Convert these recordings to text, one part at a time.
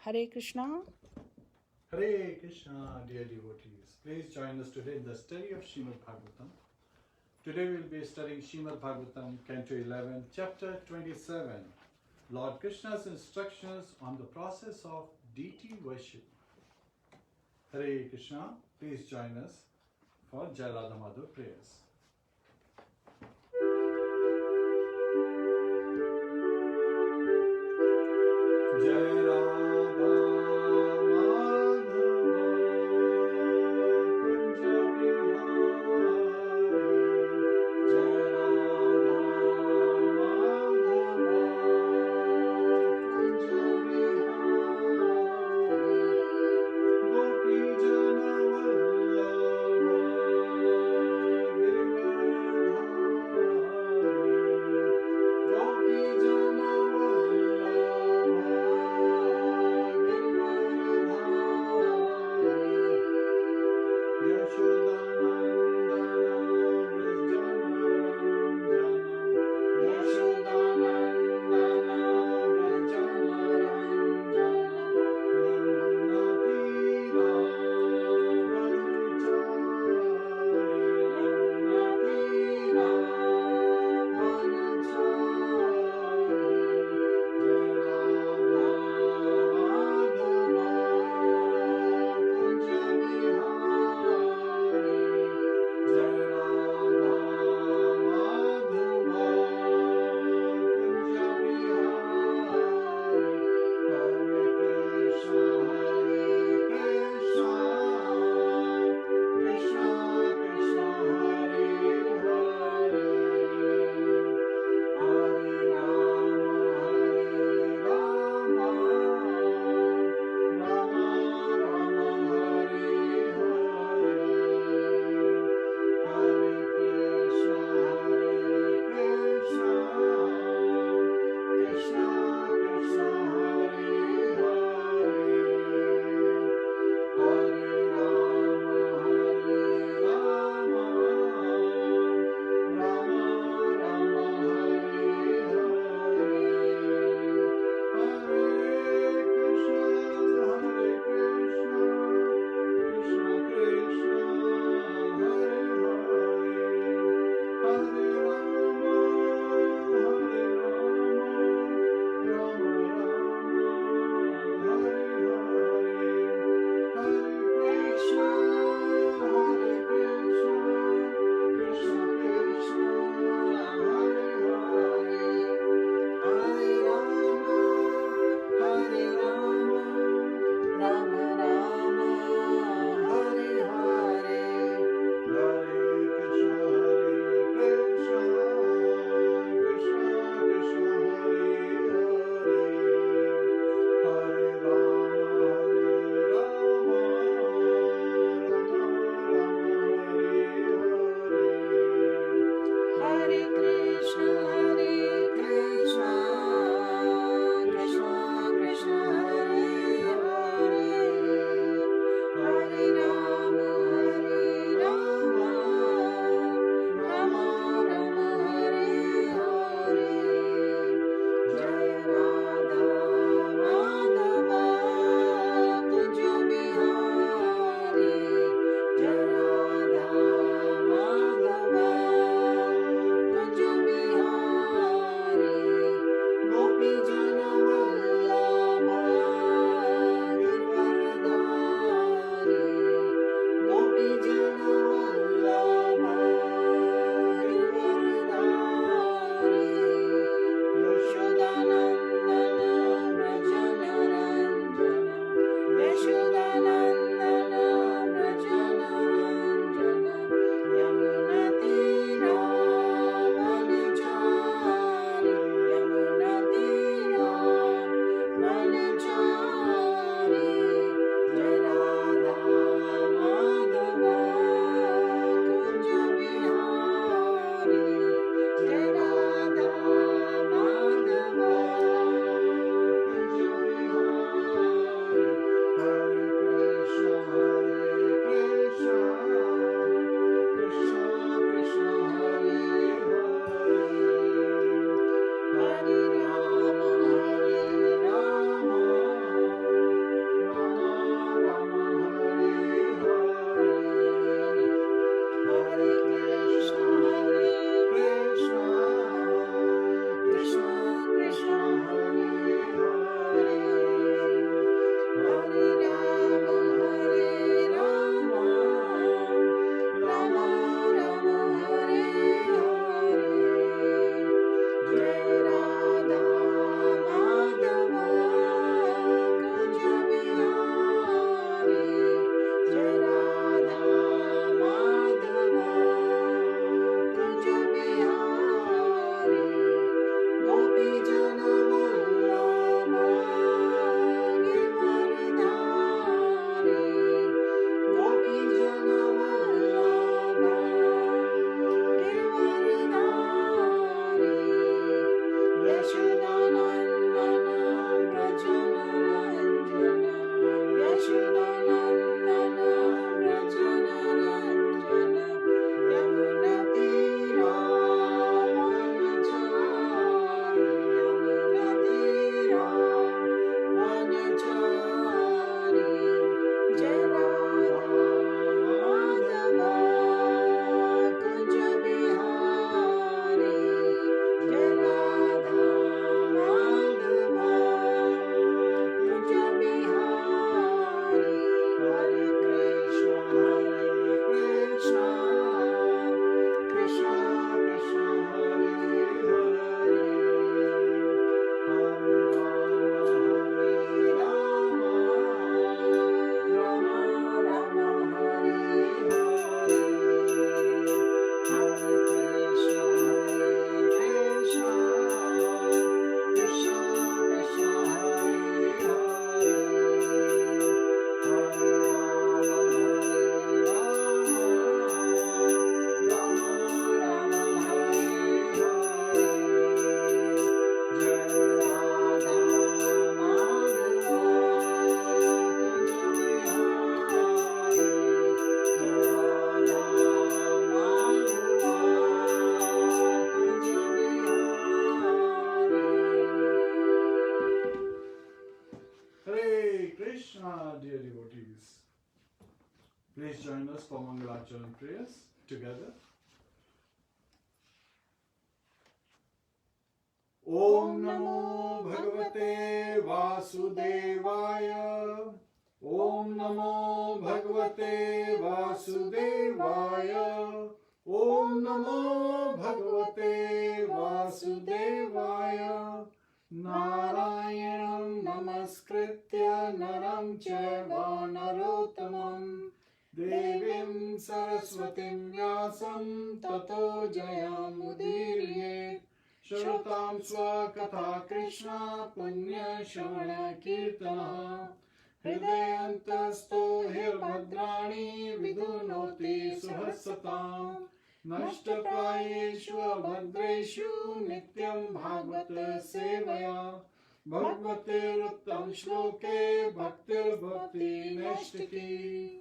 Hare Krishna. Hare Krishna, dear devotees. Please join us today in the study of Srimad Bhagavatam. Today we will be studying Srimad Bhagavatam, Canto 11, Chapter 27, Lord Krishna's instructions on the process of deity worship. Hare Krishna, please join us for Jai Radha Madhav prayers. Jai Radha Madhava Kṛṣṇa, dear devotees. Please join us for Mangalacharan prayers together. Om Namo Bhagavate Vasudevaya. Om Namo Bhagavate Vasudevaya. Om Namo Bhagavate Vasudevaya. Narayanam Namaskritya Naram Chaiva Narottamam Devim Saraswatim Vyasam Tato Jayamudirye Shrotam Swakatha Krishna Punya Shravana Kirtana Hridayantasto Hirmadrani Vidunoti Suhasatam Nashtaprayeshu Abhadreshu Nityam Bhagavata Sevaya Bhagavate Ruttam Shloke Bhaktir Bhakti Nashtaki.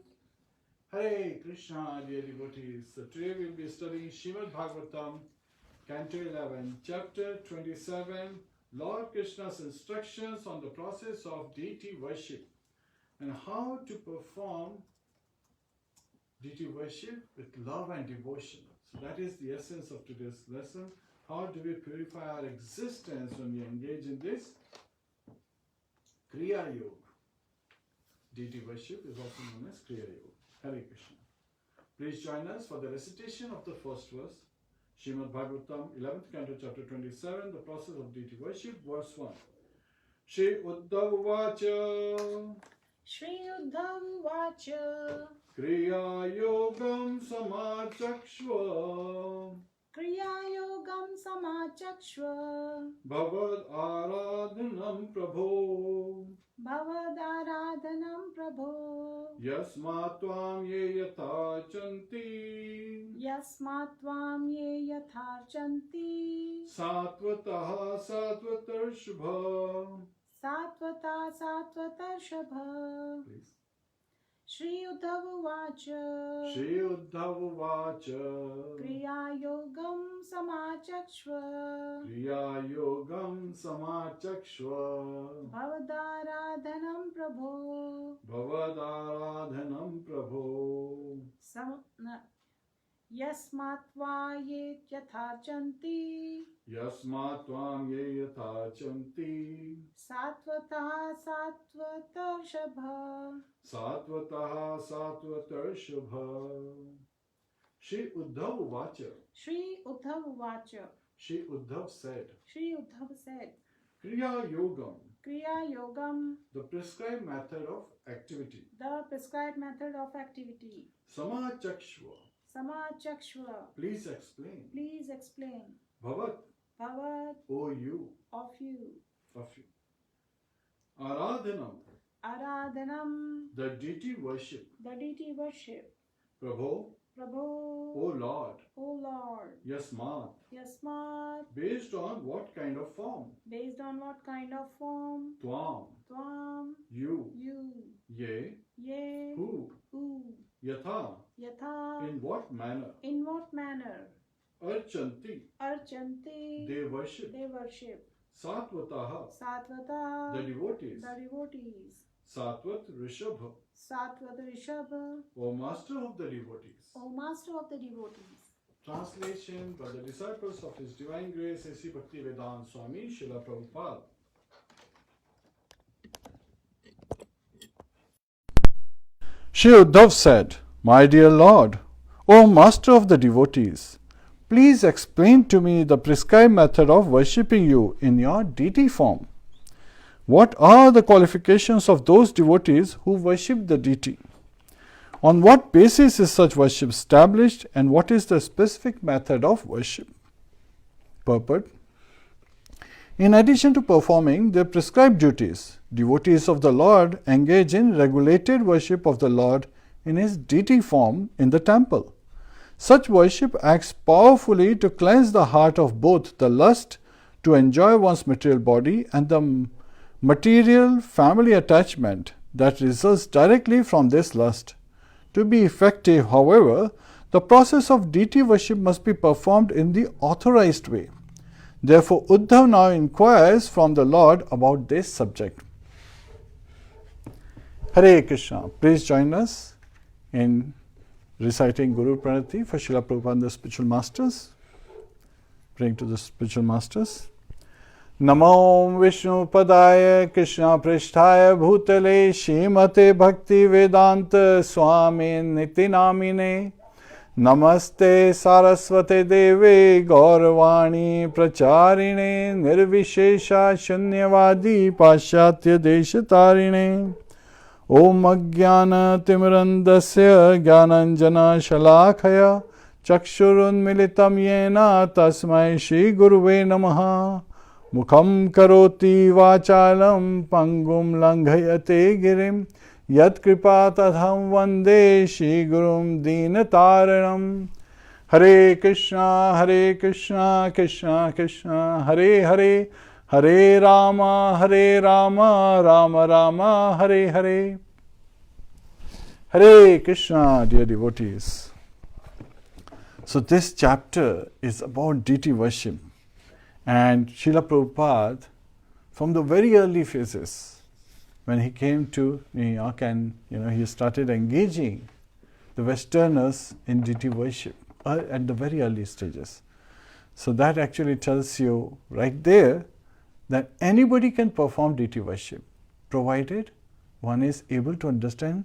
Hare Kṛṣṇa, dear devotees. So today we will be studying Srimad Bhagavatam, Canto 11, Chapter 27, Lord Krishna's instructions on the process of deity worship and how to perform deity worship with love and devotion. So that is the essence of today's lesson. How do we purify our existence when we engage in this Kriya Yoga? Deity worship is also known as Kriya Yoga. Hare Krishna. Please join us for the recitation of the first verse. Srimad Bhagavatam, 11th Canto, Chapter 27, the process of deity worship, verse 1. Shri Uddhava Vacha. Shri Uddhava Vacha. Kriya Yogam Samachakshva. Kriya Yogam Samachakshva. Bhavad Aradhanam Prabhu. Bhavad Aradhanam Prabhu. Yasmatvam ye yathachanti. Yasmatvam ye yatharchanti. Satvataha satvatarshubha. Satvata Satvatarshabha. Please. Shri Uddhava Vacha. Shri Uddhava Vacha. Kriya Yogam Samachakshva. Kriya Yogam Samachakshva. Bhavaradhanam Prabhu. Bhavaradhanam Prabhu. Yasmatva ye yatharchanti. Yasmatvam ye yathachanti. Satvata Satvatarshabha. Satvataha satvatarshubha. Shri Uddhava Vacha. Shri Uddhava Vacha. Shri Uddhav said, Shri Uddhava said, Kriya Yogam, Kriya Yogam, the prescribed method of activity. the prescribed method of activity. Samachakshva, Samachakshva. please explain. Please explain. Bhavat, Bhavat O you, of you. Aradhanam, Aradhanam, the deity worship. the deity worship. Prabhu, Prabhu, O Lord. O Lord. Yasmat, Yasmat, based on what kind of form? based on what kind of form? Tvam, Tvam, you. you. Ye, Ye, who? who. Yatha, Yatha, in what manner? in what manner? Archanti, Archanti, they worship. they worship. Satvataha, Satvata, the devotees. the devotees. Satvat Rishabha, Satvat Rishabha, O master of the devotees. O master of the devotees. Translation by the disciples of His Divine Grace A.C. Bhaktivedanta Swami Srila Prabhupada. Shri Uddhav said, My dear Lord, O master of the devotees, please explain to me the prescribed method of worshipping you in your deity form. What are the qualifications of those devotees who worship the deity? On what basis is such worship established, and what is the specific method of worship? Purport. In addition to performing their prescribed duties, devotees of the Lord engage in regulated worship of the Lord in His deity form in the temple. Such worship acts powerfully to cleanse the heart of both the lust to enjoy one's material body and the material family attachment that results directly from this lust. To be effective, however, the process of deity worship must be performed in the authorized way. Therefore, Uddhav now inquires from the Lord about this subject. Hare Krishna. Please join us in reciting Guru Pranati for Srila Prabhupada and the spiritual masters. Praying to the spiritual masters. Namo Vishnu Padaya Krishna Prishtaya Bhutale Shrimate Bhakti Vedanta Swami Niti Namine Namaste Saraswate Deve Gauravani Pracharine Nirvishesha Shunyavadi Paschatya Deshatarine Om Ajnana Timirandasya Gyananjana Shalakaya Chakshurun Militam Yena Tasmai Shri Guruve Namaha Mukham Karoti Vachalam Pangum Langhayate Girim Yat Kripa Tadham Vande Shri Gurum Deenataranam Hare Krishna Krishna Krishna Hare Hare Hare Rama Rama Rama Hare Hare. Hare Krishna, dear devotees. So this chapter is about deity worship. And Srila Prabhupada, from the very early phases, when he came to New York and he started engaging the Westerners in deity worship at the very early stages. So that actually tells you right there that anybody can perform deity worship, provided one is able to understand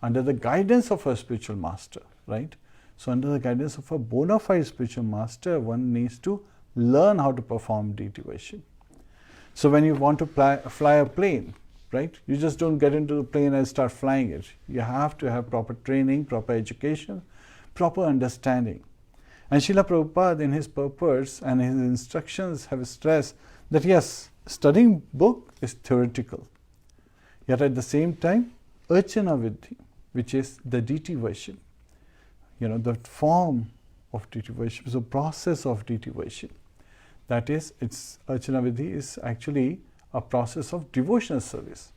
under the guidance of a spiritual master, right? So under the guidance of a bona fide spiritual master, one needs to learn how to perform deity worship. So when you want to fly a plane, right, you just don't get into the plane and start flying it. You have to have proper training, proper education, proper understanding. And Srila Prabhupada in his purpose and his instructions have stressed that yes, studying book is theoretical. Yet at the same time, Archana Vidhi, which is the deity worship, the form of deity worship, is a process of deity worship. That is, its Archana Vidhi is actually a process of devotional service.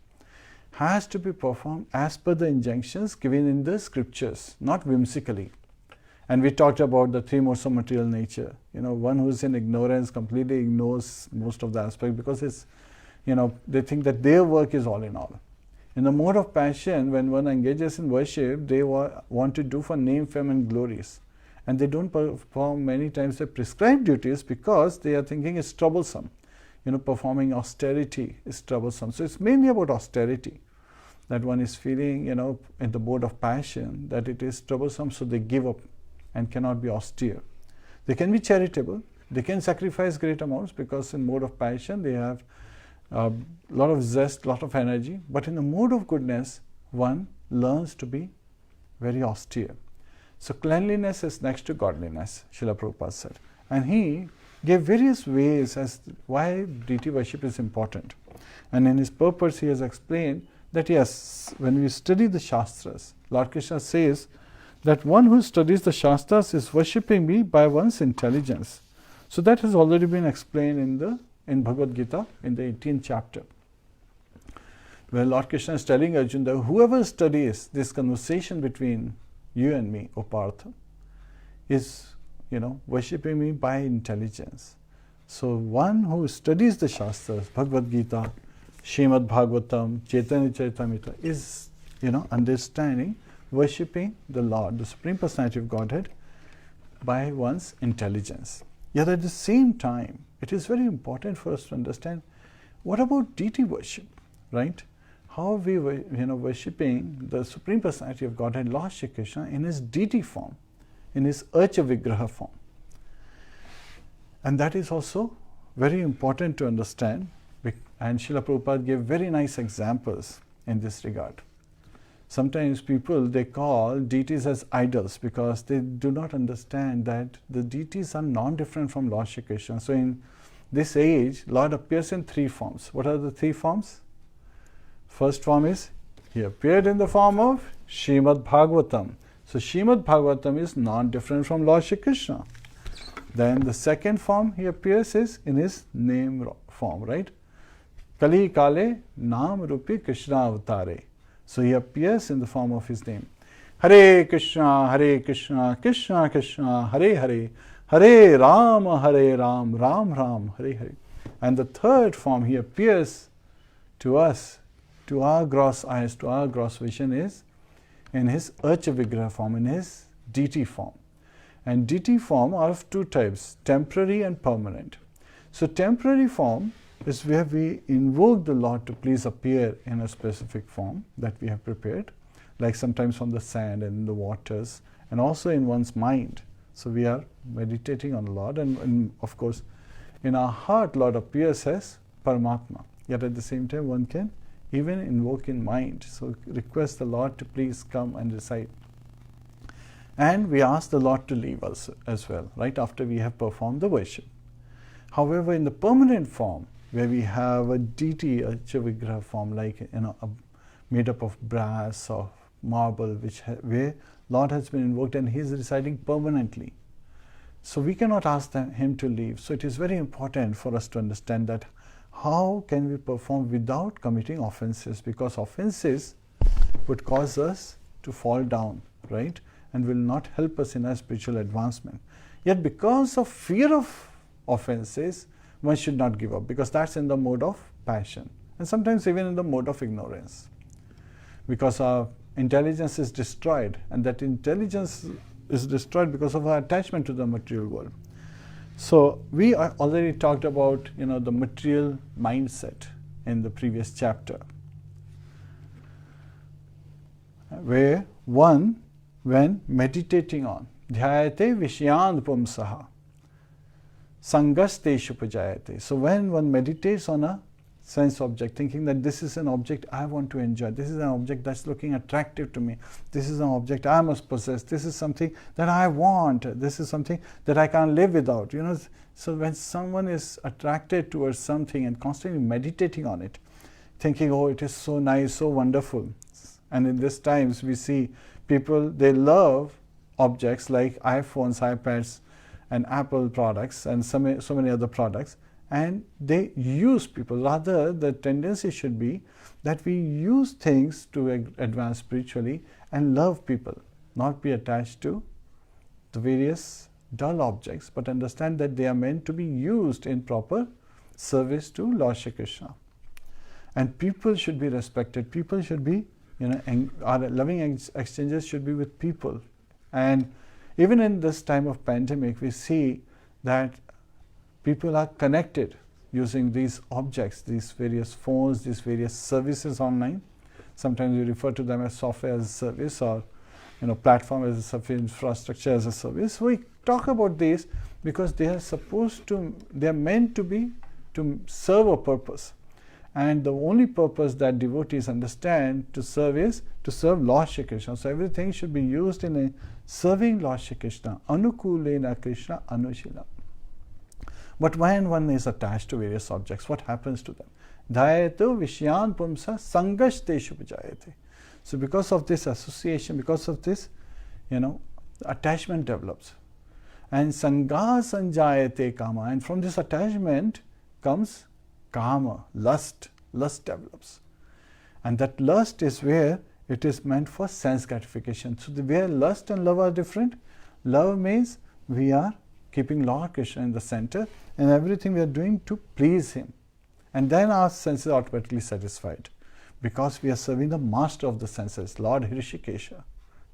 Has to be performed as per the injunctions given in the scriptures, not whimsically. And we talked about the three modes of material nature. One who is in ignorance completely ignores most of the aspect because it's, they think that their work is all in all. In the mode of passion, when one engages in worship, they want to do for name, fame and glories. And they don't perform many times the prescribed duties because they are thinking it's troublesome. Performing austerity is troublesome. So it's mainly about austerity that one is feeling, in the mode of passion, that it is troublesome, so they give up and cannot be austere. They can be charitable, they can sacrifice great amounts because in mode of passion they have a lot of zest, lot of energy, but in the mode of goodness, one learns to be very austere. So cleanliness is next to godliness, Srila Prabhupada said. And he gave various ways as to why deity worship is important. And in his purpose he has explained that yes, when we study the Shastras, Lord Krishna says that one who studies the Shastras is worshipping me by one's intelligence. So that has already been explained in Bhagavad Gita in the 18th chapter, where Lord Krishna is telling Arjuna that whoever studies this conversation between you and me, O Partha, is worshipping me by intelligence. So one who studies the Shastras, Bhagavad Gita, Srimad Bhagavatam, Chaitanya Charitamrita, is understanding, worshipping the Lord, the Supreme Personality of Godhead, by one's intelligence. Yet at the same time, it is very important for us to understand what about deity worship, right? How are we worshipping the Supreme Personality of Godhead, Lord Shri Krishna, in his deity form, in his Archa Vigraha form. And that is also very important to understand, and Srila Prabhupada gave very nice examples in this regard. Sometimes people, they call deities as idols because they do not understand that the deities are non-different from Lord Shri Krishna. So in this age, Lord appears in three forms. What are the three forms? First form is, he appeared in the form of Srimad Bhagavatam. So Srimad Bhagavatam is non-different from Lord Shri Krishna. Then the second form he appears is in his name form, right? Kali Kale Nam Rupi Kṛṣṇa Avatare. So he appears in the form of his name. Hare Krishna, Krishna Krishna, Hare Hare, Hare Rāma, Ram Ram, Hare Hare. And the third form he appears to us to our gross eyes, to our gross vision, is in his Archa Vigraha form, in his deity form. And deity form are of two types, temporary and permanent. So temporary form is where we invoke the Lord to please appear in a specific form that we have prepared, like sometimes on the sand and in the waters, and also in one's mind. So we are meditating on the Lord, and of course in our heart Lord appears as Paramatma. Yet at the same time one can even invoke in mind. So request the Lord to please come and reside. And we ask the Lord to leave us as well, right after we have performed the worship. However, in the permanent form, where we have a deity, Archa Vigraha form, like made up of brass or marble, where Lord has been invoked and He is residing permanently. So we cannot ask Him to leave. So it is very important for us to understand that how can we perform without committing offenses, because offenses would cause us to fall down, right, and will not help us in our spiritual advancement. Yet because of fear of offenses, one should not give up, because that's in the mode of passion, and sometimes even in the mode of ignorance, because our intelligence is destroyed, and that intelligence is destroyed because of our attachment to the material world. So we already talked about the material mindset in the previous chapter, where one, when meditating on dhyayate vishyan pumsaha sangasteshu pujayate. So when one meditates on a sense object, thinking that this is an object I want to enjoy, this is an object that's looking attractive to me, this is an object I must possess, this is something that I want, this is something that I can't live without. So when someone is attracted towards something and constantly meditating on it, thinking, oh, it is so nice, so wonderful. And in these times we see people, they love objects like iPhones, iPads, and Apple products, and so many other products, and they use people. Rather, the tendency should be that we use things to advance spiritually and love people, not be attached to the various dull objects, but understand that they are meant to be used in proper service to Lord Shri Kṛṣṇa. And people should be respected. People should be, our loving exchanges should be with people. And even in this time of pandemic, we see that people are connected using these objects, these various phones, these various services online. Sometimes we refer to them as software as a service, or platform as a service, infrastructure as a service. We talk about these because they are meant to serve a purpose. And the only purpose that devotees understand to serve is to serve Lord Shri Kṛṣṇa. So everything should be used in a serving Lord Shri Kṛṣṇa. Anukulena Kṛṣṇa Anushila. But when one is attached to various objects, what happens to them? Dhayato vishyan pumsa sangasteshu pujayate. So because of this association, because of this, attachment develops. And sangha sanjayate kama. And from this attachment comes kama, lust. Lust develops. And that lust is where it is meant for sense gratification. So where lust and love are different, love means we are keeping Lord Kṛṣṇa in the center and everything we are doing to please Him. And then our senses are automatically satisfied, because we are serving the master of the senses, Lord Hrishikesha.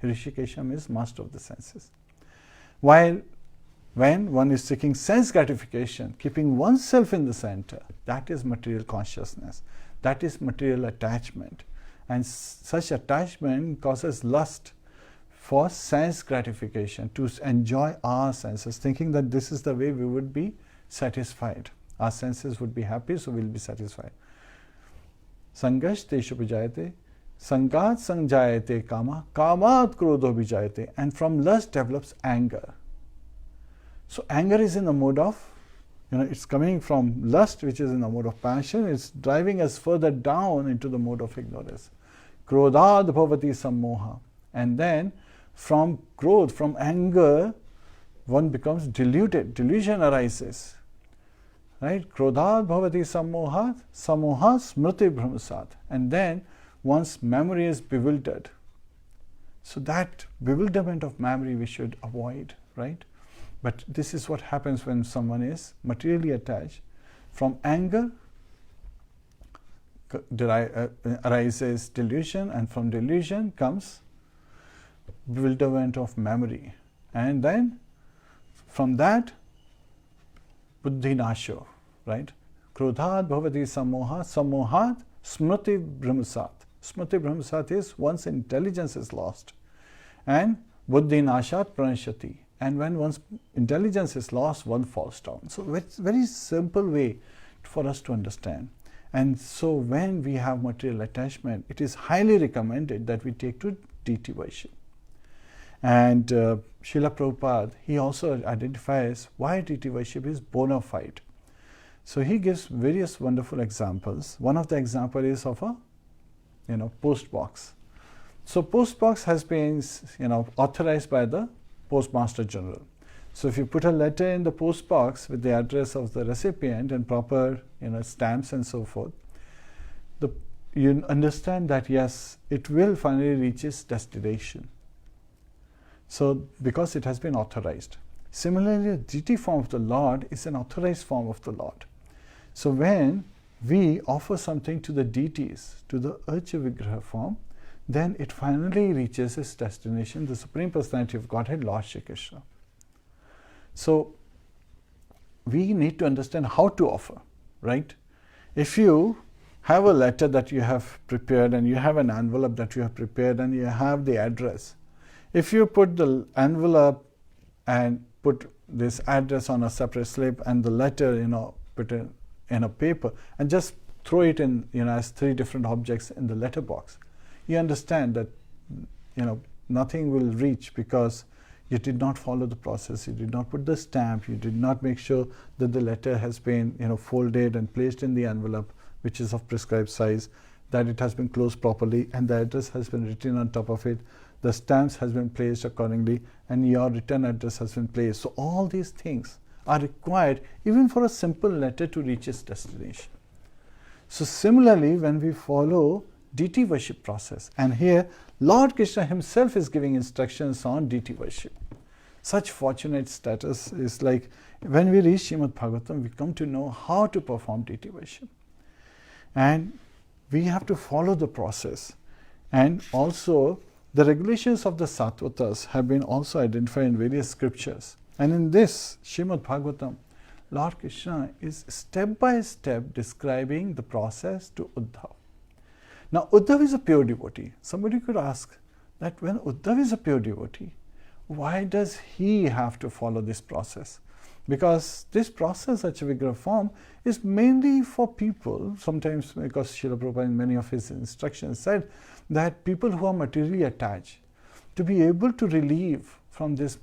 Hrishikesha means master of the senses. While when one is seeking sense gratification, keeping oneself in the center, that is material consciousness. That is material attachment. And such attachment causes lust for sense gratification, to enjoy our senses, thinking that this is the way we would be satisfied. Our senses would be happy, so we will be satisfied. Sangash teshu vijayate, sangat sanjayate kama, kamat krodho vijayate. And from lust develops anger. So anger is in the mode of, it's coming from lust, which is in the mode of passion. It's driving us further down into the mode of ignorance. Krodhad bhavati sammoha. And then from growth, from anger, one becomes deluded. Delusion arises. Right? Krodhad bhavati sammohat, sammoha smriti bhramasat. And then one's memory is bewildered. So that bewilderment of memory we should avoid, right? But this is what happens when someone is materially attached. From anger, arises delusion, and from delusion comes bewilderment of memory, and then from that buddhi nasho, right? Krodhat bhavati samohat, samohat smriti brahmasat. Smriti brahmasat is once intelligence is lost, and buddhi nashat pranashati. And when one's intelligence is lost, one falls down. So it's very simple way for us to understand. And so when we have material attachment, it is highly recommended that we take to deity worship. And Srila Prabhupada, he also identifies why deity worship is bona fide. So he gives various wonderful examples. One of the examples is of a post box. So post box has been authorized by the Postmaster General. So if you put a letter in the post box with the address of the recipient and proper stamps and so forth, you understand that yes, it will finally reach its destination. So because it has been authorized. Similarly, the deity form of the Lord is an authorized form of the Lord. So when we offer something to the deities, to the Archa Vigraha form, then it finally reaches its destination, the Supreme Personality of Godhead, Lord Shri Krishna. So we need to understand how to offer, right? If you have a letter that you have prepared and you have an envelope that you have prepared and you have the address, if you put the envelope and put this address on a separate slip and the letter, put it in a paper and just throw it in, as 3 different objects in the letter box, you understand that, nothing will reach because you did not follow the process, you did not put the stamp, you did not make sure that the letter has been, folded and placed in the envelope, which is of prescribed size, that it has been closed properly and the address has been written on top of it, the stamps has been placed accordingly, and your return address has been placed. So all these things are required even for a simple letter to reach its destination. So similarly, when we follow deity worship process, and here Lord Krishna himself is giving instructions on deity worship. Such fortunate status is like when we reach Srimad Bhagavatam, we come to know how to perform deity worship. And we have to follow the process. And also the regulations of the Sattvatas have been also identified in various scriptures. And in this Srimad Bhagavatam, Lord Krishna is step by step describing the process to Uddhava. Now, Uddhava is a pure devotee. Somebody could ask that when Uddhava is a pure devotee, why does he have to follow this process? Because this process, Archa Vigraha form, is mainly for people, sometimes because Srila Prabhupada in many of his instructions said that people who are materially attached, to be able to relieve from this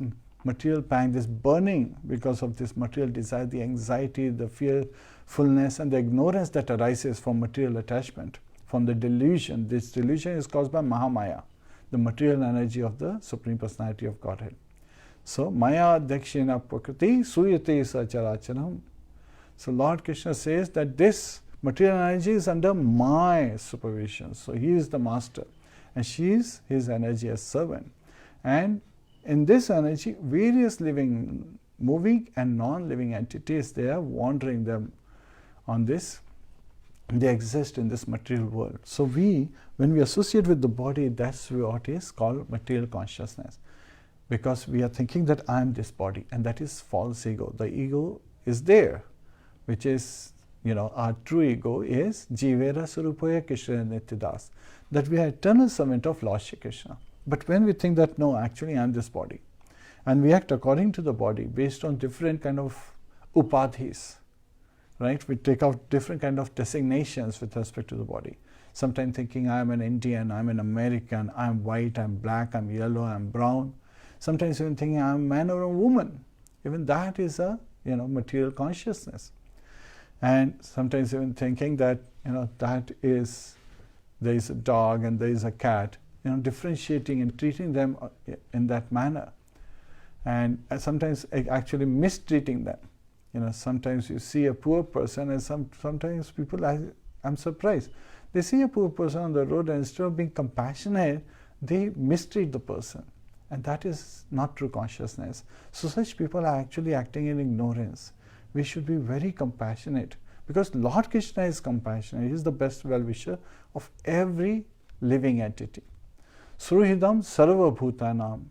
material pang, this burning because of this material desire, the anxiety, the fearfulness and the ignorance that arises from material attachment, from the delusion. This delusion is caused by Mahamaya, the material energy of the Supreme Personality of Godhead. So, Maya Dakshina Prakriti Suyate Sacharachanam. So, Lord Krishna says that this material energy is under my supervision. So, he is the master and she is his energy as servant. And in this energy, various living, moving and non-living entities, they are wandering them on this. They exist in this material world. So when we associate with the body, that's what is called material consciousness. Because we are thinking that I am this body, and that is false ego. The ego is there, which is, our true ego is Jivera Surupaya Krishna Nityadas, that we are eternal servant of Lord Shri Krishna. But when we think that, no, actually I am this body, and we act according to the body based on different kind of upadhis, right? We take out different kind of designations with respect to the body. Sometimes thinking I am an Indian, I am an American, I am white, I am black, I am yellow, I am brown. Sometimes even thinking I am a man or a woman. Even that is a material consciousness. And sometimes even thinking that there is a dog and there is a cat. Differentiating and treating them in that manner, and sometimes actually mistreating them. Sometimes you see a poor person, and sometimes people, I'm surprised, they see a poor person on the road and instead of being compassionate, they mistreat the person, and that is not true consciousness. So such people are actually acting in ignorance. We should be very compassionate, Because Lord Krishna is compassionate. He is the best well-wisher of every living entity. Suhridam sarva bhutanam.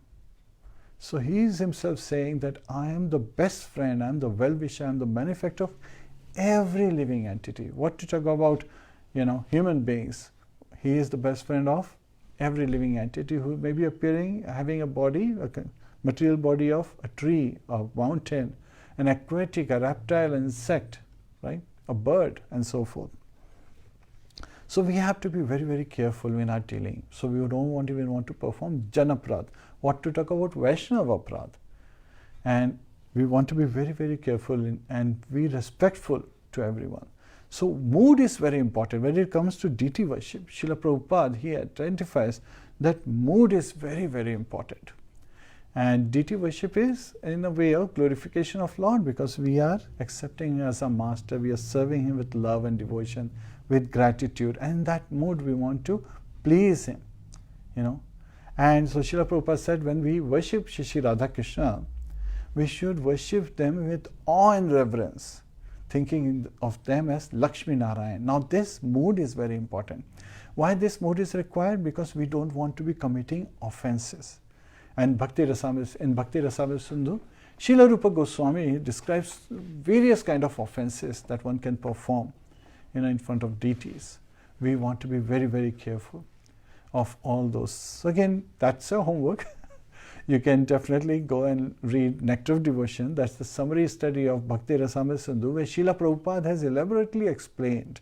So he is himself saying that I am the best friend, I am the well-wisher, I am the benefactor of every living entity. What to talk about, human beings? He is the best friend of every living entity who may be appearing, having a body, a material body of a tree, a mountain, an aquatic, a reptile, an insect, right? A bird, and so forth. So we have to be very, very careful in our dealing. So we don't even want to perform Janaprad. What to talk about Vaishnava Prad? And we want to be very, very careful and be respectful to everyone. So mood is very important. When it comes to deity worship, Srila Prabhupada, he identifies that mood is very, very important. And deity worship is in a way of glorification of Lord, because we are accepting him as a master, we are serving him with love and devotion, with gratitude, and in that mood we want to please him, And so Srila Prabhupada said, when we worship Shri Radha Krishna, we should worship them with awe and reverence, thinking of them as Lakshmi Narayan. Now this mood is very important. Why this mood is required? Because we don't want to be committing offenses. And in Bhakti Rasamrita Sindhu, Srila Rupa Goswami describes various kind of offenses that one can perform in front of deities. We want to be very, very careful of all those. So again, that's a homework. You can definitely go and read Nectar of Devotion. That's the summary study of Bhakti Rasamrita Sindhu, where Srila Prabhupada has elaborately explained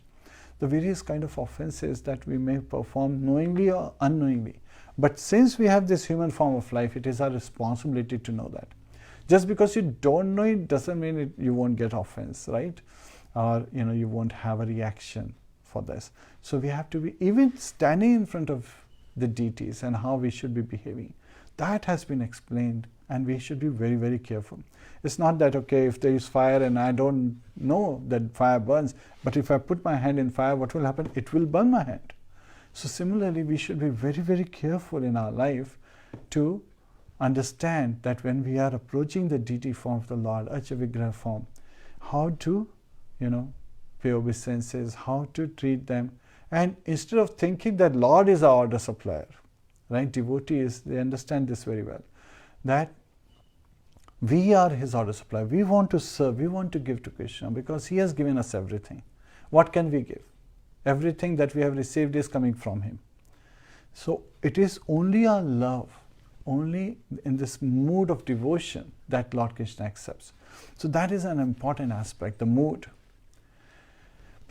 the various kind of offenses that we may perform knowingly or unknowingly. But since we have this human form of life, it is our responsibility to know that. Just because you don't know it doesn't mean you won't get offense, right? Or you won't have a reaction for this. So we have to be, even standing in front of the deities and how we should be behaving, that has been explained, and we should be very, very careful. It's not that, okay, if there is fire and I don't know that fire burns, but if I put my hand in fire, what will happen? It will burn my hand. So similarly, we should be very, very careful in our life to understand that when we are approaching the deity form of the Lord, Archa Vigraha form, how to, pay obeisances, how to treat them. And instead of thinking that Lord is our order supplier, right? Devotees, they understand this very well, that we are his order supplier. We want to serve, we want to give to Krishna because he has given us everything. What can we give? Everything that we have received is coming from him. So it is only our love, only in this mood of devotion that Lord Krishna accepts. So that is an important aspect, the mood.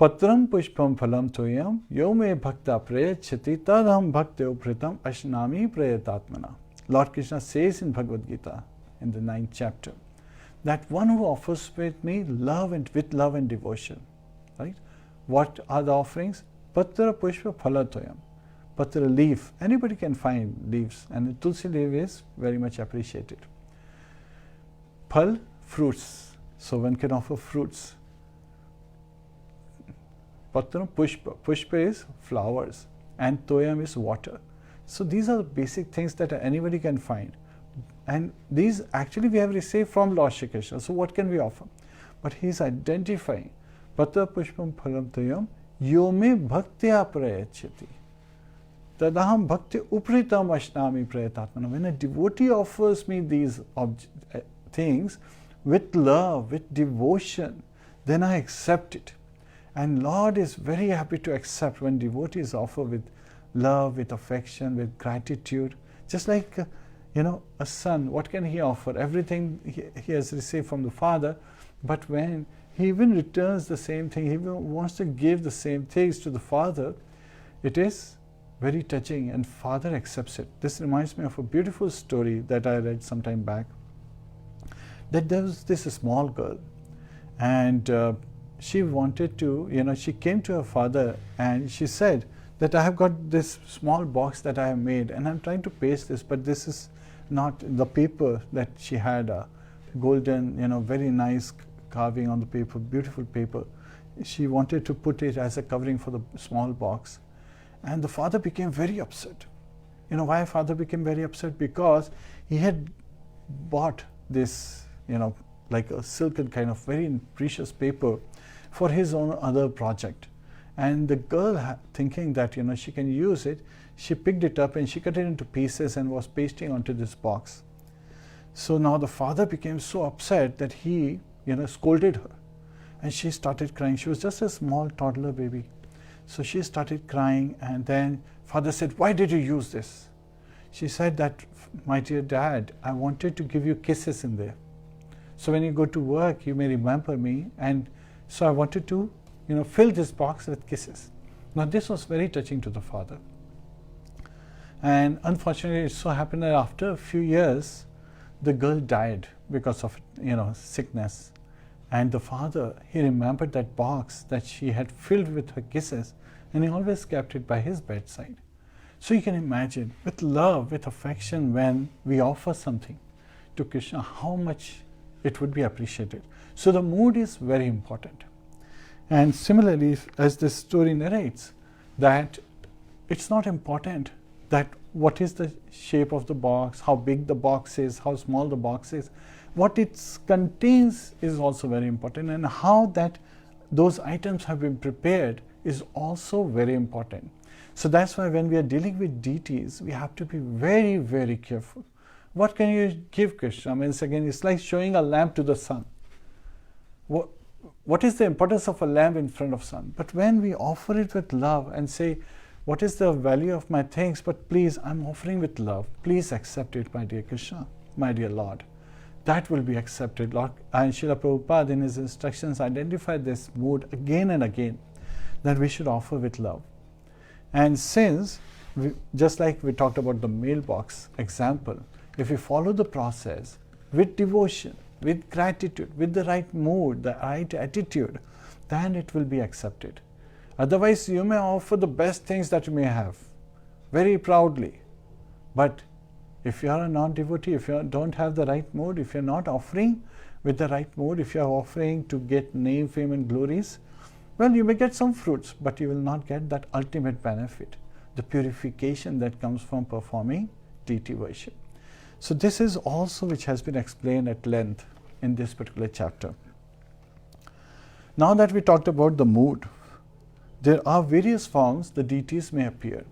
Patram pushpam phalam toyam yome bhakta prayachati tadham bhakti upritam ashnami prayatatmana. Lord Krishna says in Bhagavad Gita, in the 9th chapter, that one who offers with me love and with love and devotion, right? What are the offerings? Patra pushpa phala toyam. Patra, leaf. Anybody can find leaves, and the tulsi leaf is very much appreciated. Phal, fruits. So one can offer fruits. Patra, pushpa. Pushpa is flowers, and toyam is water. So these are the basic things that anybody can find. And these actually we have received from Lord Shri Krishna. So what can we offer? But he is identifying Patra pushpam phalam toyam yome bhaktya prayachati tadaham bhakti upritam ashnami prayatatmana. When a devotee offers me these things with love, with devotion, then I accept it. And Lord is very happy to accept when devotees offer with love, with affection, with gratitude. Just like a son, what can he offer? Everything he has received from the father, but when he even returns the same thing, he wants to give the same things to the father, it is very touching, and father accepts it. This reminds me of a beautiful story that I read some time back, that there was this small girl, and she wanted to, she came to her father and she said that I have got this small box that I have made and I'm trying to paste this, but this is not the paper that she had, a golden, very nice carving on the paper, beautiful paper. She wanted to put it as a covering for the small box. And the father became very upset. Why father became very upset? Because he had bought this, like a silken kind of very precious paper, for his own other project. And the girl, thinking that she can use it, she picked it up and she cut it into pieces and was pasting onto this box. So now the father became so upset that he scolded her, and she started crying. She was just a small toddler baby. So she started crying, and then father said, "Why did you use this?" She said that, "My dear dad, I wanted to give you kisses in there. So when you go to work, you may remember me, and so I wanted to fill this box with kisses." Now this was very touching to the father. And unfortunately, it so happened that after a few years, the girl died because of sickness. And the father, he remembered that box that she had filled with her kisses, and he always kept it by his bedside. So you can imagine, with love, with affection, when we offer something to Krishna, how much it would be appreciated. So the mood is very important. And similarly, as this story narrates, that it's not important that what is the shape of the box, how big the box is, how small the box is. What it contains is also very important, and how those items have been prepared is also very important. So that's why when we are dealing with deities, we have to be very, very careful. What can you give Krishna? Again, it's like showing a lamp to the sun. What is the importance of a lamp in front of sun? But when we offer it with love and say, what is the value of my things? But please, I'm offering with love. Please accept it, my dear Krishna, my dear Lord. That will be accepted. Lord, and Srila Prabhupada in his instructions identified this mood again and again, that we should offer with love. And since, just like we talked about the mailbox example, if we follow the process with devotion, with gratitude, with the right mood, the right attitude, then it will be accepted. Otherwise, you may offer the best things that you may have, very proudly. But if you are a non-devotee, if you don't have the right mood, if you're not offering with the right mood, if you're offering to get name, fame and glories, well, you may get some fruits, but you will not get that ultimate benefit, the purification that comes from performing deity worship. So this is also which has been explained at length in this particular chapter. Now that we talked about the mood, there are various forms the deities may appear.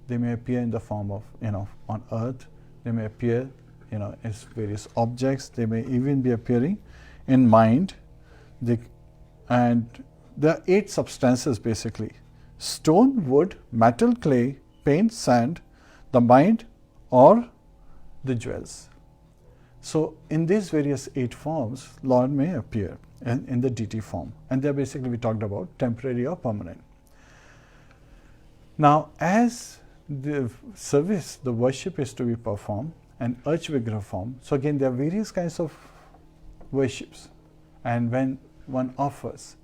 They may appear in the form of, on earth. They may appear, as various objects. They may even be appearing in mind. And there are 8 substances basically: stone, wood, metal, clay, paint, sand, the mind, or the jewels. So in these various 8 forms, Lord may appear in the deity form. And they're basically, we talked about temporary or permanent. Now, as the service, the worship is to be performed, and Arch Vigraha form. So again, there are various kinds of worships, and when one offers.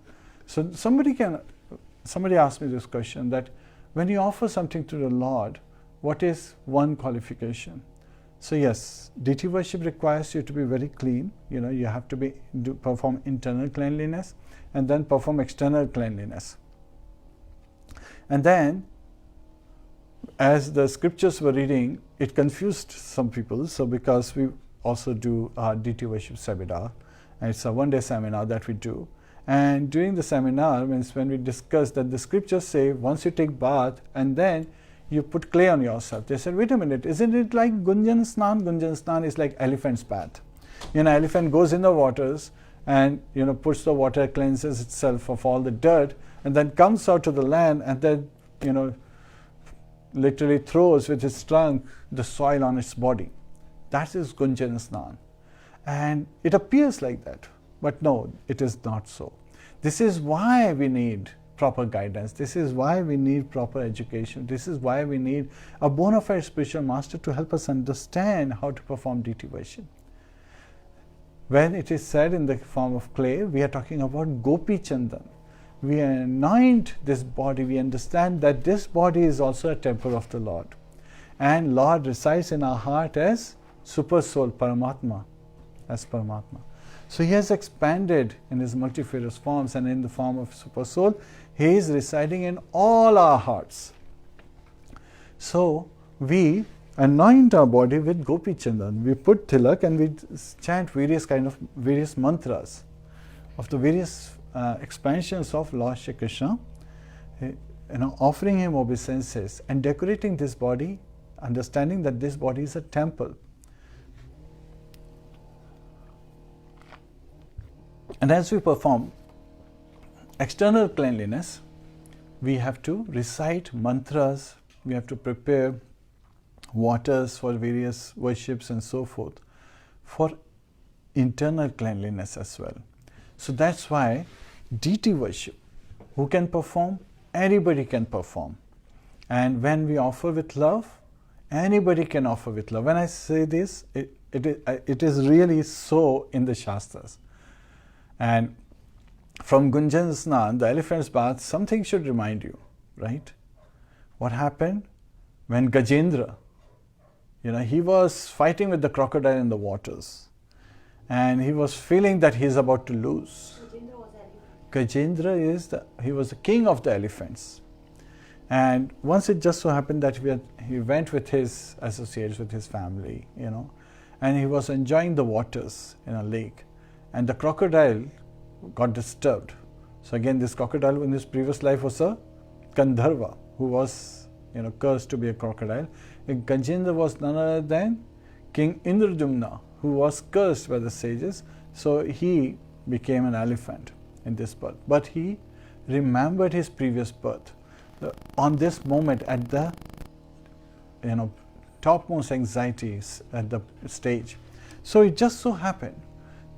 So somebody asked me this question, that when you offer something to the Lord, what is one qualification? So yes, deity worship requires you to be very clean. You have to perform internal cleanliness and then perform external cleanliness. And then, as the scriptures were reading, it confused some people. So because we also do our deity worship seminar, and it's a one-day seminar that we do. And during the seminar, when we discussed that the scriptures say, once you take bath and then you put clay on yourself, they said, wait a minute, isn't it like Gunjan Snan? Gunjan Snan is like elephant's bath. Elephant goes in the waters and puts the water, cleanses itself of all the dirt, and then comes out to the land and then literally throws with its trunk the soil on its body. That is Gunjan Snan. And it appears like that, but no, it is not so. This is why we need proper guidance. This is why we need proper education. This is why we need a bona fide spiritual master to help us understand how to perform deity worship. When it is said in the form of clay, we are talking about Gopi Chandan. We anoint this body. We understand that this body is also a temple of the Lord. And Lord resides in our heart as Super Soul, Paramatma, as Paramatma. So He has expanded in His multifarious forms, and in the form of Super Soul, He is residing in all our hearts. So we anoint our body with Gopi Chandan. We put tilak and we chant various mantras of the various expansions of Lord Shri Krishna, offering him obeisances and decorating this body, understanding that this body is a temple. And as we perform external cleanliness, we have to recite mantras, we have to prepare waters for various worships and so forth for internal cleanliness as well. So that's why deity worship, who can perform? Anybody can perform. And when we offer with love, anybody can offer with love. When I say this, it is really so in the Shastras. And from Gunjan Snan, the elephant's bath, something should remind you, right? What happened when Gajendra, he was fighting with the crocodile in the waters, and he was feeling that he is about to lose. Gajendra he was the king of the elephants. And once it just so happened that he went with his associates, with his family, and he was enjoying the waters in a lake, and the crocodile got disturbed. So again, this crocodile in his previous life was a Gandharva who was cursed to be a crocodile. And Gajendra was none other than King Indradyumna, who was cursed by the sages. So he became an elephant in this birth. But he remembered his previous birth. On this moment, at the topmost anxieties at the stage. So it just so happened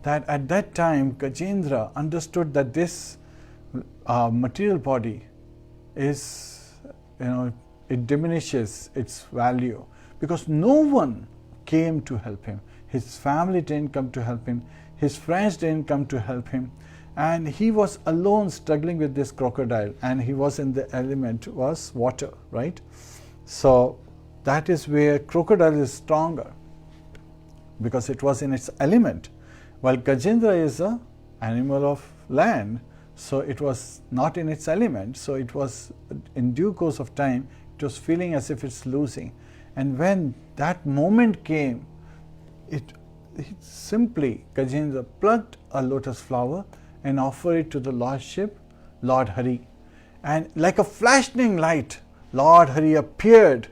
that at that time Gajendra understood that this material body is, it diminishes its value because no one came to help him. His family didn't come to help him. His friends didn't come to help him. And he was alone struggling with this crocodile, and he was in the element was water, right? So that is where crocodile is stronger because it was in its element, while Gajendra is an animal of land, so it was not in its element. So it was, in due course of time, it was feeling as if it's losing. And when that moment came, it simply, Gajendra plucked a lotus flower and offered it to the Lordship, Lord Hare. And like a flashing light, Lord Hare appeared.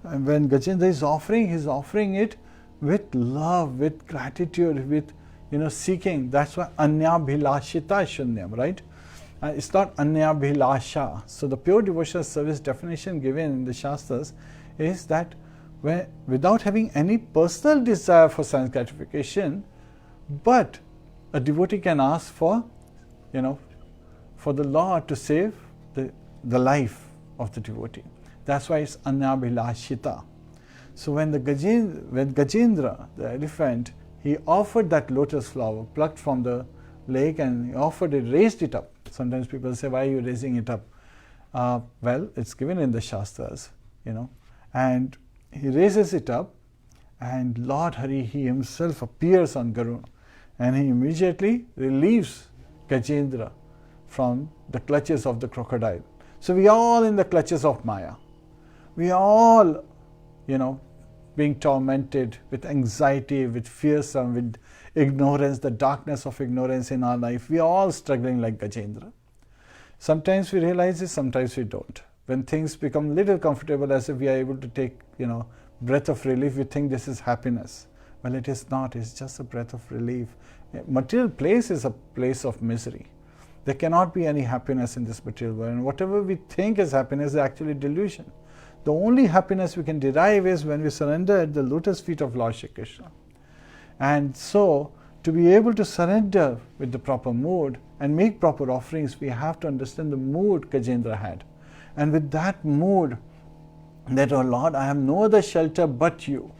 And when Gajendra is offering, he's offering it with love, with gratitude, with seeking. That's why Anyabhilashita Shunyam, right? It's not Anyabhilasha. So the pure devotional service definition given in the Shastras is that without having any personal desire for sense gratification, but a devotee can ask for, for the Lord to save the life of the devotee. That's why it's Anyabhilashita. So when Gajendra, the elephant, he offered that lotus flower plucked from the lake, and he offered it, raised it up. Sometimes people say, why are you raising it up? Well, it's given in the Shastras, and he raises it up, and Lord Hare, he himself appears on Garuna, and he immediately relieves Gajendra from the clutches of the crocodile. So we are all in the clutches of Maya. We are all, being tormented with anxiety, with fearsome, with ignorance, the darkness of ignorance in our life. We are all struggling like Gajendra. Sometimes we realize it, sometimes we don't. When things become little comfortable, as if we are able to take, breath of relief, we think this is happiness. Well, it is not. It's just a breath of relief. Material place is a place of misery. There cannot be any happiness in this material world. And whatever we think is happiness is actually delusion. The only happiness we can derive is when we surrender at the lotus feet of Lord Shri Krishna. And so, to be able to surrender with the proper mood and make proper offerings, we have to understand the mood Gajendra had. And with that mood, that, oh Lord, I have no other shelter but you,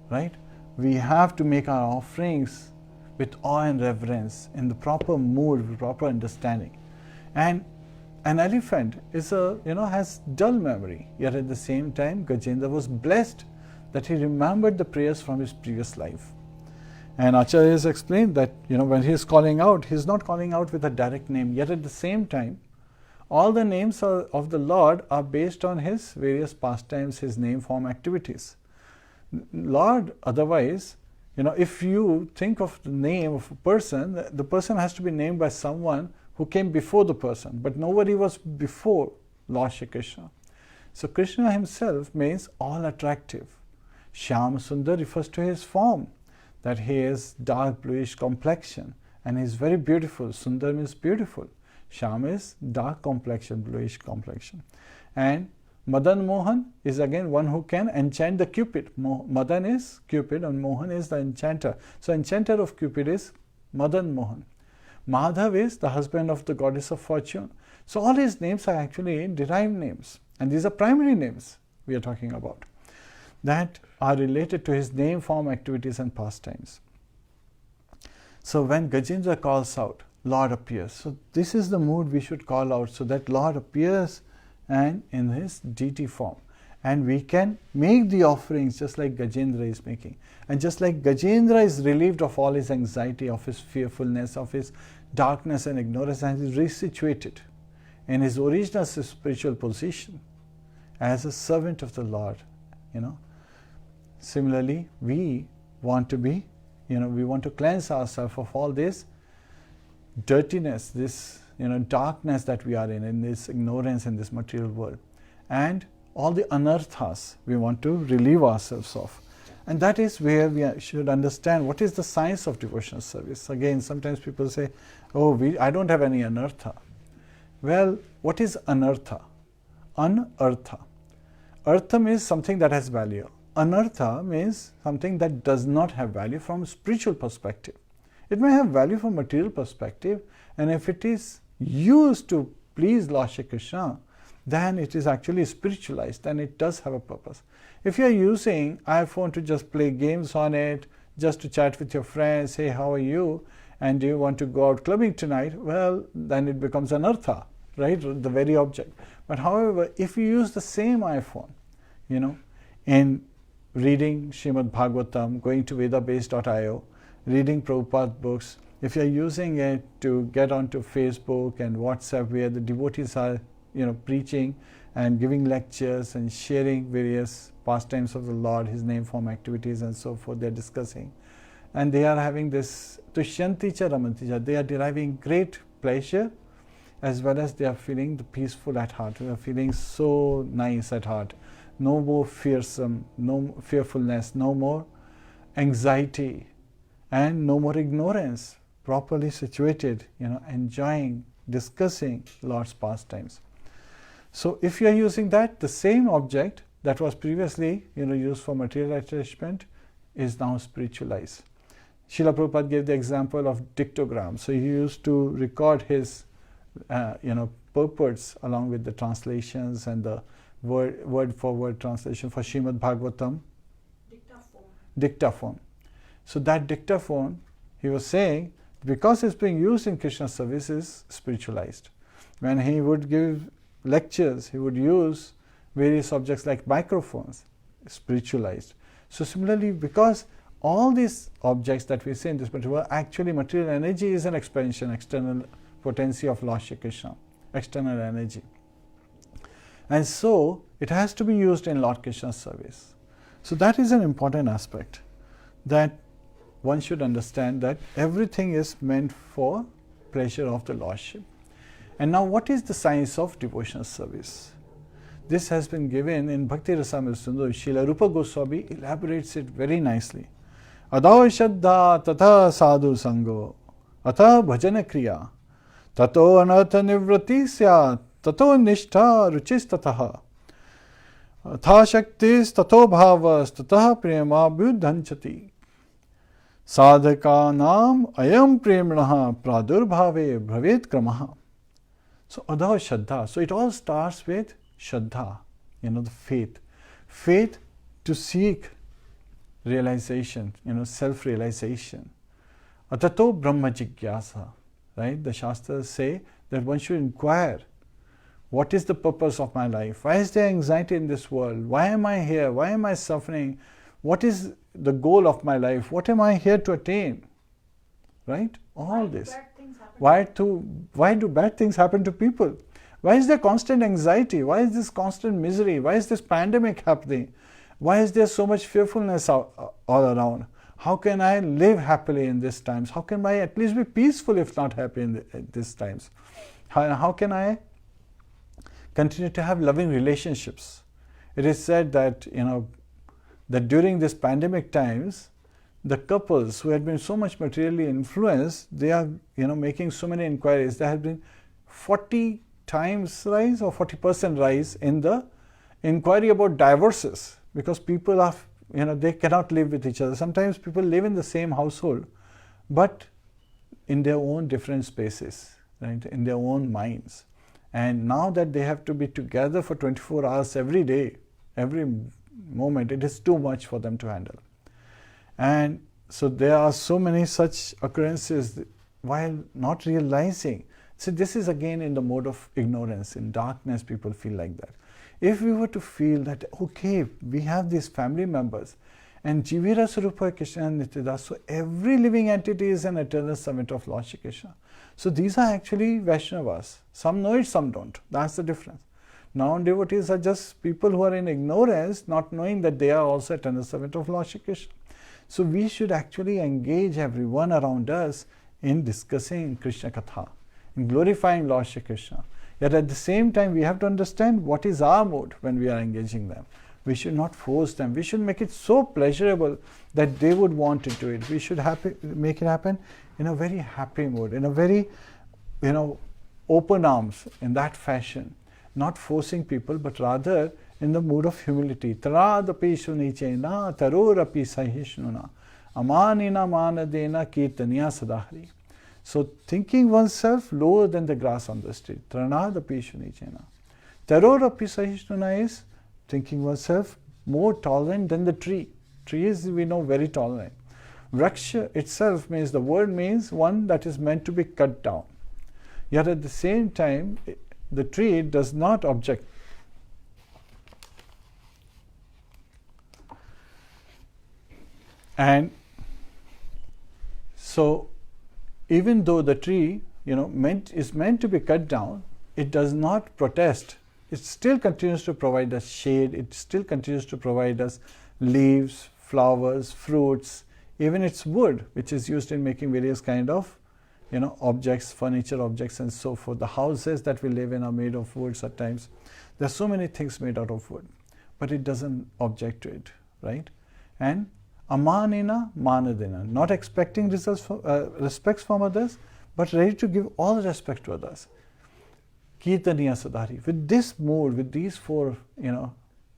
right? We have to make our offerings with awe and reverence, in the proper mood, with proper understanding. And an elephant is has dull memory, yet at the same time, Gajendra was blessed that he remembered the prayers from his previous life. And Acharya has explained that, when he is calling out, he is not calling out with a direct name, yet at the same time, all the names of the Lord are based on his various pastimes, his name form activities. Lord, otherwise, if you think of the name of a person, the person has to be named by someone who came before the person, but nobody was before Lord Shri Krishna. So Krishna himself means all attractive. Shyam Sundar refers to his form, that he is dark bluish complexion and he is very beautiful. Sundar means beautiful. Shyam is dark complexion, bluish complexion. And Madan Mohan is again one who can enchant the Cupid. Madan is Cupid and Mohan is the enchanter. So enchanter of Cupid is Madan Mohan. Madhav is the husband of the goddess of fortune. So all his names are actually derived names. And these are primary names we are talking about that are related to his name, form, activities and pastimes. So when Gajendra calls out, Lord appears. So this is the mood we should call out, so that Lord appears and in his deity form. And we can make the offerings just like Gajendra is making. And just like Gajendra is relieved of all his anxiety, of his fearfulness, of his darkness and ignorance, and is resituated in his original spiritual position as a servant of the Lord. Similarly, we want to be, we want to cleanse ourselves of all this dirtiness, this darkness that we are in this ignorance in this material world, and all the anarthas we want to relieve ourselves of. And that is where we should understand what is the science of devotional service. Again, sometimes people say, I don't have any anartha. Well, what is anartha? Anartha. Artha means something that has value. Anartha means something that does not have value from a spiritual perspective. It may have value from material perspective, and if it is used to please Lord Shri Krishna, then it is actually spiritualized and it does have a purpose. If you are using iPhone to just play games on it, just to chat with your friends, hey, how are you? And do you want to go out clubbing tonight? Well, then it becomes anartha, right? The very object. But however, if you use the same iPhone, in reading Srimad Bhagavatam, going to vedabase.io, reading Prabhupada books, if you're using it to get onto Facebook and WhatsApp where the devotees are, preaching and giving lectures and sharing various pastimes of the Lord, his name, form, activities and so forth, they're discussing. And they are having this tushyanti cha ramanti cha, they are deriving great pleasure as well as they are feeling peaceful at heart. They are feeling so nice at heart. No more fearsome, no fearfulness, no more anxiety, and no more ignorance. Properly situated, enjoying, discussing Lord's pastimes. So if you are using that, the same object that was previously used for material attachment is now spiritualized. Srila Prabhupada gave the example of dictogram. So he used to record his purports along with the translations and the word for word translation for Srimad Bhagavatam. Dictaphone. So that dictaphone, he was saying, because it's being used in Krishna service, is spiritualized. When he would give lectures, he would use various objects like microphones, spiritualized. So similarly, because all these objects that we see in this material, actually material energy is an expansion, external potency of Lord Shri Krishna, external energy. And so it has to be used in Lord Krishna's service. So that is an important aspect, that one should understand that everything is meant for pleasure of the Lordship. And now what is the science of devotional service? This has been given in Bhakti Rasamrita Sindhu. Srila Rupa Goswami elaborates it very nicely. Adao Shraddha Tatha Sadhu Sango Atha Bhajana Kriya Tato Anartha Nivrati Syat Tato Nishtha Ruchis Tataha Atha Shaktis Tato Bhavas Tataha Prema Buddhanchati Sadhaka ayam premnaha pradurbhave bhavet kramaha. So adao Shraddha. So it all starts with Shraddha, the faith. Faith to seek realization, self-realization. Atato Brahma Jigyasa. Right? The Shastras say that one should inquire, what is the purpose of my life? Why is there anxiety in this world? Why am I here? Why am I suffering? What is the goal of my life? What am I here to attain? Right? All this. Why do bad things happen to people? Why is there constant anxiety? Why is this constant misery? Why is this pandemic happening? Why is there so much fearfulness all around? How can I live happily in these times? How can I at least be peaceful if not happy in these times? How can I continue to have loving relationships? It is said that, that during this pandemic times, the couples who had been so much materially influenced, they are, making so many inquiries. There has been 40 times rise or 40% rise in the inquiry about divorces, because people are, they cannot live with each other. Sometimes people live in the same household, but in their own different spaces, right, in their own minds. And now that they have to be together for 24 hours every day, every moment, it is too much for them to handle. And so there are so many such occurrences while not realizing. So this is again in the mode of ignorance. In darkness, people feel like that. If we were to feel that, okay, we have these family members, and Jivira Sarupa Krishna Nityada, so every living entity is an eternal servant of Lord Shri Krishna. So these are actually Vaishnavas. Some know it, some don't. That's the difference. Non-devotees are just people who are in ignorance, not knowing that they are also eternal servant of Lord Shri Krishna. So we should actually engage everyone around us in discussing Krishna Katha, in glorifying Lord Shri Krishna. Yet at the same time, we have to understand what is our mood when we are engaging them. We should not force them. We should make it so pleasurable that they would want to do it. We should make it happen in a very happy mood, in a very, open arms, in that fashion. Not forcing people, but rather in the mood of humility. Taradapi shunichena tarorapi sahishnuna amanina manadena kirtaniya sadahari. So thinking oneself lower than the grass on the street. Taradapi shunichena. Tarorapi sahishnuna is thinking oneself more tolerant than the tree. Trees, we know, very tolerant. Vraksha itself means, the word means one that is meant to be cut down. Yet at the same time, the tree does not object. And so, even though the tree, is meant to be cut down, it does not protest. It still continues to provide us shade. It still continues to provide us leaves, flowers, fruits, even its wood, which is used in making various kind of, objects, furniture objects, and so forth. The houses that we live in are made of woods at times. There are so many things made out of wood, but it doesn't object to it, right? And amanina manadina, not expecting respects from others, but ready to give all respect to others. Kirtaniya sadhari. With this mood, with these four,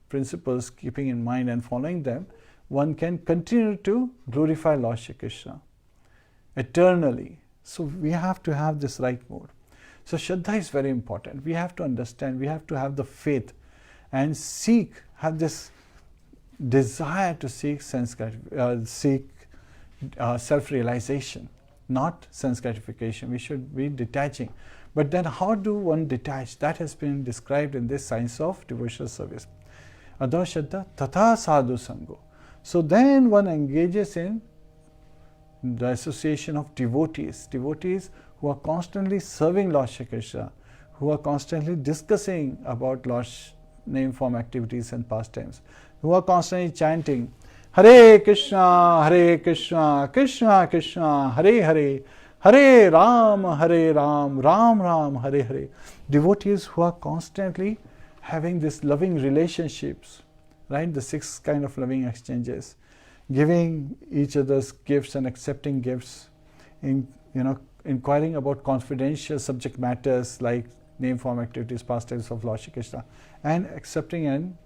principles, keeping in mind and following them, one can continue to glorify Lord Shri Krishna eternally. So we have to have this right mood. So Shraddha is very important. We have to understand, we have to have the faith and have this desire to seek self-realization, not sense gratification. We should be detaching. But then how do one detach? That has been described in this science of devotional service. Adho Shraddha Tatha Sadhu Sango. So then one engages in the association of devotees who are constantly serving Lord Shri Krishna, who are constantly discussing about Lord's name, form, activities and pastimes, who are constantly chanting Hare Kṛṣṇa, Krishna Krishna, Hare Hare, Hare Rāma, Ram Ram, Hare Hare. Devotees who are constantly having this loving relationships, right? The 6 kind of loving exchanges, giving each other's gifts and accepting gifts, inquiring about confidential subject matters like name, form, activities, pastimes of Lord Shri Krishna, and accepting and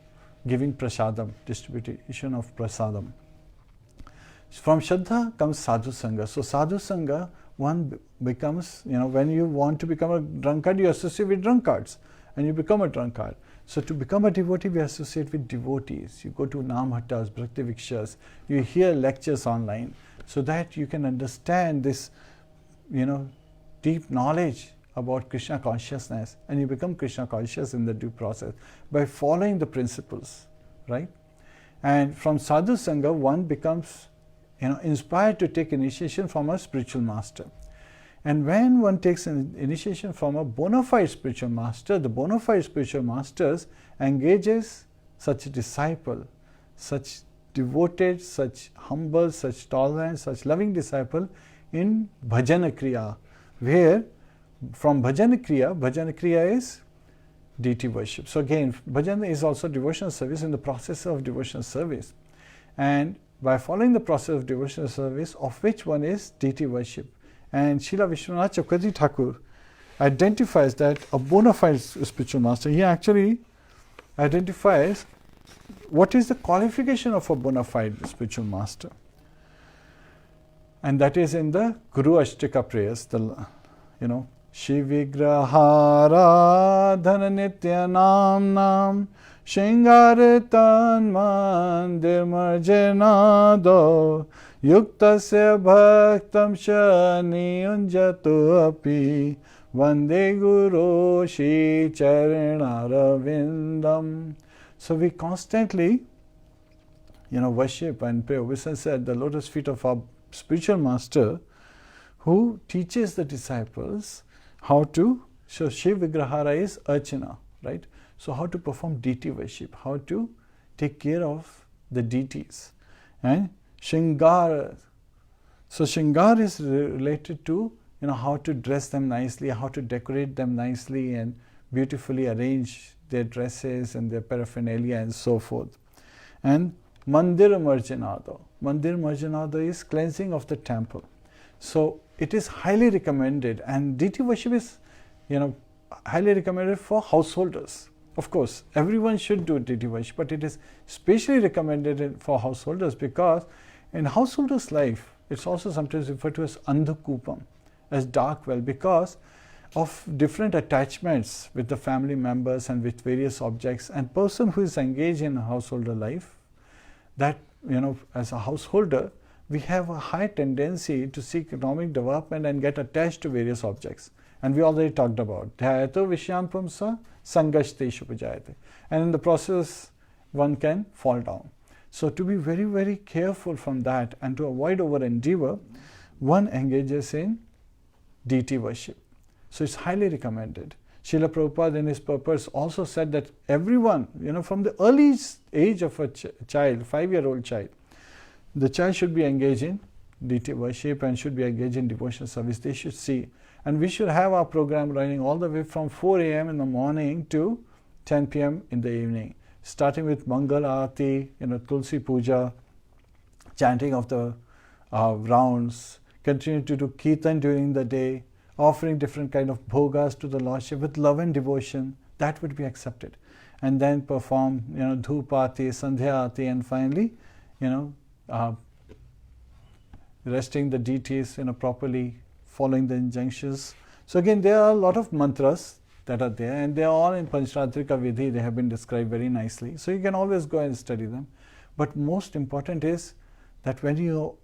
giving prasadam, distribution of prasadam. From Shraddha comes Sadhu Sangha. So Sadhu Sangha, one becomes, when you want to become a drunkard, you associate with drunkards and you become a drunkard. So to become a devotee, we associate with devotees. You go to Namhattas, Bhakti Vikshas, you hear lectures online, so that you can understand this, deep knowledge about Krishna consciousness, and you become Krishna conscious in the due process by following the principles, right? And from Sadhu Sangha, one becomes, inspired to take initiation from a spiritual master. And when one takes an initiation from a bona fide spiritual master, the bona fide spiritual masters engages such a disciple, such devoted, such humble, such tolerant, such loving disciple in bhajana kriya, where from bhajana kriya is deity worship. So again, bhajana is also devotional service, in the process of devotional service. And by following the process of devotional service, of which one is deity worship. And Srila Vishwanath Chakravarti Thakur identifies that a bona fide spiritual master, he actually identifies what is the qualification of a bona fide spiritual master. And that is in the Guru Ashtika prayers, Shivigrahara Dhananitya Nam Shingaratan Mandir Marjanado Yuktasya Bhaktam Shani Unjatu Api Vande Guru Shri Charanaravindam. So we constantly, worship and pray obeisance at the lotus feet of our spiritual master, who teaches the disciples how to, so Shiv Vigrahara is Archana, right? So how to perform deity worship, how to take care of the deities. And Shingara, so Shingara is related to, how to dress them nicely, how to decorate them nicely and beautifully arrange their dresses and their paraphernalia and so forth. And Mandir Marjanado. Mandir Marjanado is cleansing of the temple. So it is highly recommended, and deity worship is, highly recommended for householders. Of course, everyone should do deity worship, but it is specially recommended for householders, because in householders' life, it's also sometimes referred to as andhakupam, as dark well, because of different attachments with the family members and with various objects. And person who is engaged in householder life, that, as a householder, we have a high tendency to seek economic development and get attached to various objects. And we already talked about dhyato vishyanpamsa sangasteshu pujayate. And in the process, one can fall down. So to be very, very careful from that and to avoid over endeavor, one engages in deity worship. So it's highly recommended. Srila Prabhupada in his purpose also said that everyone, from the early age of a child, 5-year-old child, the child should be engaged in deity worship and should be engaged in devotional service. They should see. And we should have our program running all the way from 4 a.m. in the morning to 10 p.m. in the evening, starting with Mangal Aarti, Tulsi Puja, chanting of the rounds, continue to do Kirtan during the day, offering different kind of bhogas to the Lordship with love and devotion. That would be accepted. And then perform, Dhupati, Sandhyati, and finally, resting the deities, properly following the injunctions. So again, there are a lot of mantras that are there, and they are all in Panchratrika Vidhi. They have been described very nicely. So you can always go and study them. But most important is that when you,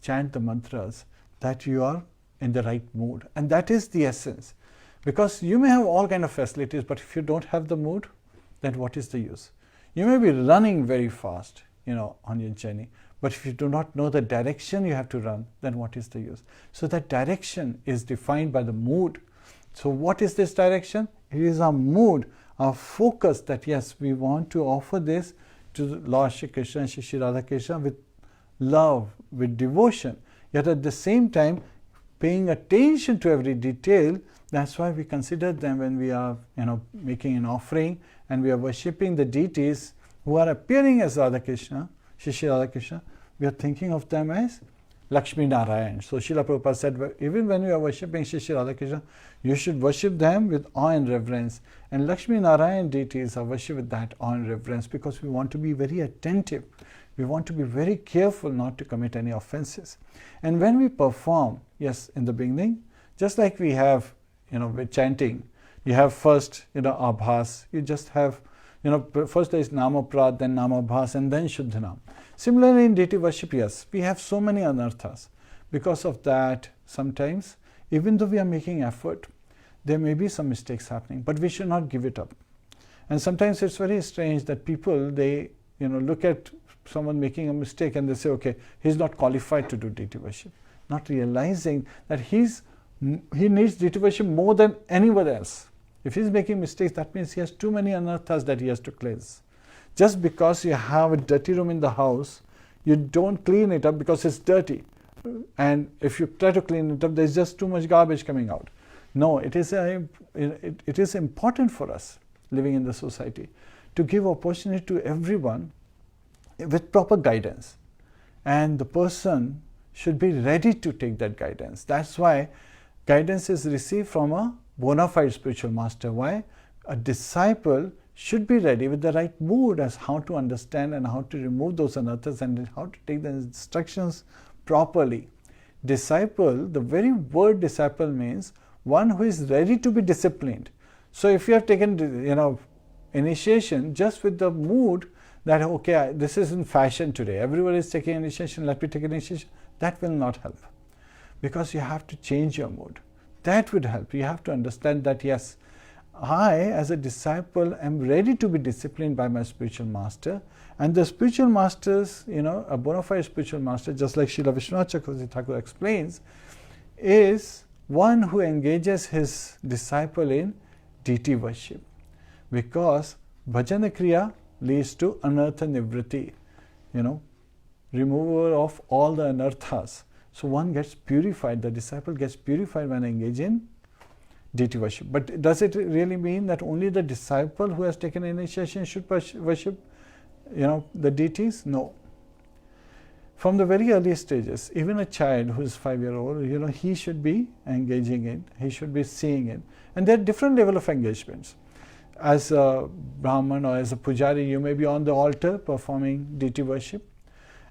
chant the mantras, that you are in the right mood. And that is the essence. Because you may have all kind of facilities, but if you don't have the mood, then what is the use? You may be running very fast, on your journey, but if you do not know the direction you have to run, then what is the use? So that direction is defined by the mood. So what is this direction? It is our mood, our focus, that yes, we want to offer this to Lord Shri Krishna and Shri Radha Krishna with love, with devotion, yet at the same time paying attention to every detail. That's why we consider them when we are, making an offering and we are worshipping the deities who are appearing as Radha Krishna, Shri Radha Krishna. We are thinking of them as Lakshmi Narayan. So Srila Prabhupada said, even when you are worshipping Shri Radha Krishna, you should worship them with awe and reverence. And Lakshmi Narayan deities are worshipped with that awe and reverence, because we want to be very attentive. We want to be very careful not to commit any offenses. And when we perform, yes, in the beginning, just like we have, with chanting, you have first, Abhas, you just have, first there is Namaprat, then Namabhas, and then Shuddhanam. Similarly in deity worship, yes, we have so many anarthas. Because of that, sometimes, even though we are making effort, there may be some mistakes happening, but we should not give it up. And sometimes it's very strange that people, they, look at someone making a mistake and they say, okay, he's not qualified to do deity worship, not realizing that he needs deity worship more than anyone else. If he's making mistakes, that means he has too many anarthas that he has to cleanse. Just because you have a dirty room in the house, you don't clean it up because it's dirty. And if you try to clean it up, there's just too much garbage coming out. No, it is important for us living in the society to give opportunity to everyone with proper guidance. And the person should be ready to take that guidance. That's why guidance is received from a bona fide spiritual master. Why? A disciple should be ready with the right mood as how to understand and how to remove those anarthas and how to take the instructions properly. Disciple, the very word disciple means one who is ready to be disciplined. So if you have taken, initiation just with the mood that, okay, this is in fashion today, everyone is taking initiation, let me take initiation, that will not help. Because you have to change your mood. That would help. You have to understand that, yes, I as a disciple am ready to be disciplined by my spiritual master. And the spiritual masters, a bona fide spiritual master, just like Srila Vishwanath Chakravarti Thakur explains, is one who engages his disciple in deity worship. Because bhajana kriya leads to anartha nivriti, removal of all the anarthas. So one gets purified, the disciple gets purified when engaged in deity worship. But does it really mean that only the disciple who has taken initiation should worship, the deities? No. From the very early stages, even a child who is 5-year-old, he should be engaging in, he should be seeing it. And there are different level of engagements. As a Brahman or as a Pujari, you may be on the altar performing deity worship.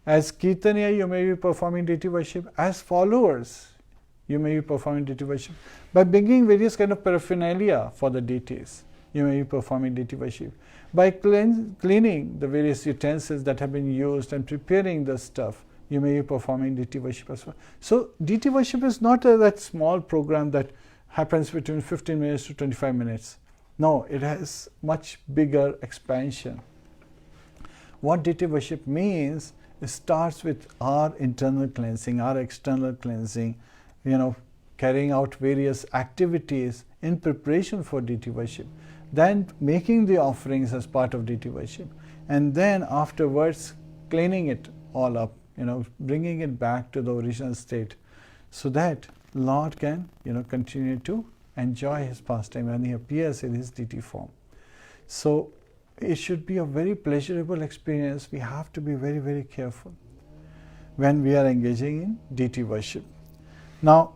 As Kirtaniya, you may be performing deity worship. As followers, you may be performing deity worship. By bringing various kind of paraphernalia for the deities, you may be performing deity worship. By cleaning the various utensils that have been used and preparing the stuff, you may be performing deity worship as well. So deity worship is not that small program that happens between 15 minutes to 25 minutes. No, it has much bigger expansion. What deity worship means, it starts with our internal cleansing, our external cleansing, carrying out various activities in preparation for deity worship. Then making the offerings as part of deity worship. And then afterwards cleaning it all up, bringing it back to the original state so that Lord can, continue to enjoy his pastime when he appears in his deity form. So it should be a very pleasurable experience. We have to be very, very careful when we are engaging in deity worship. Now,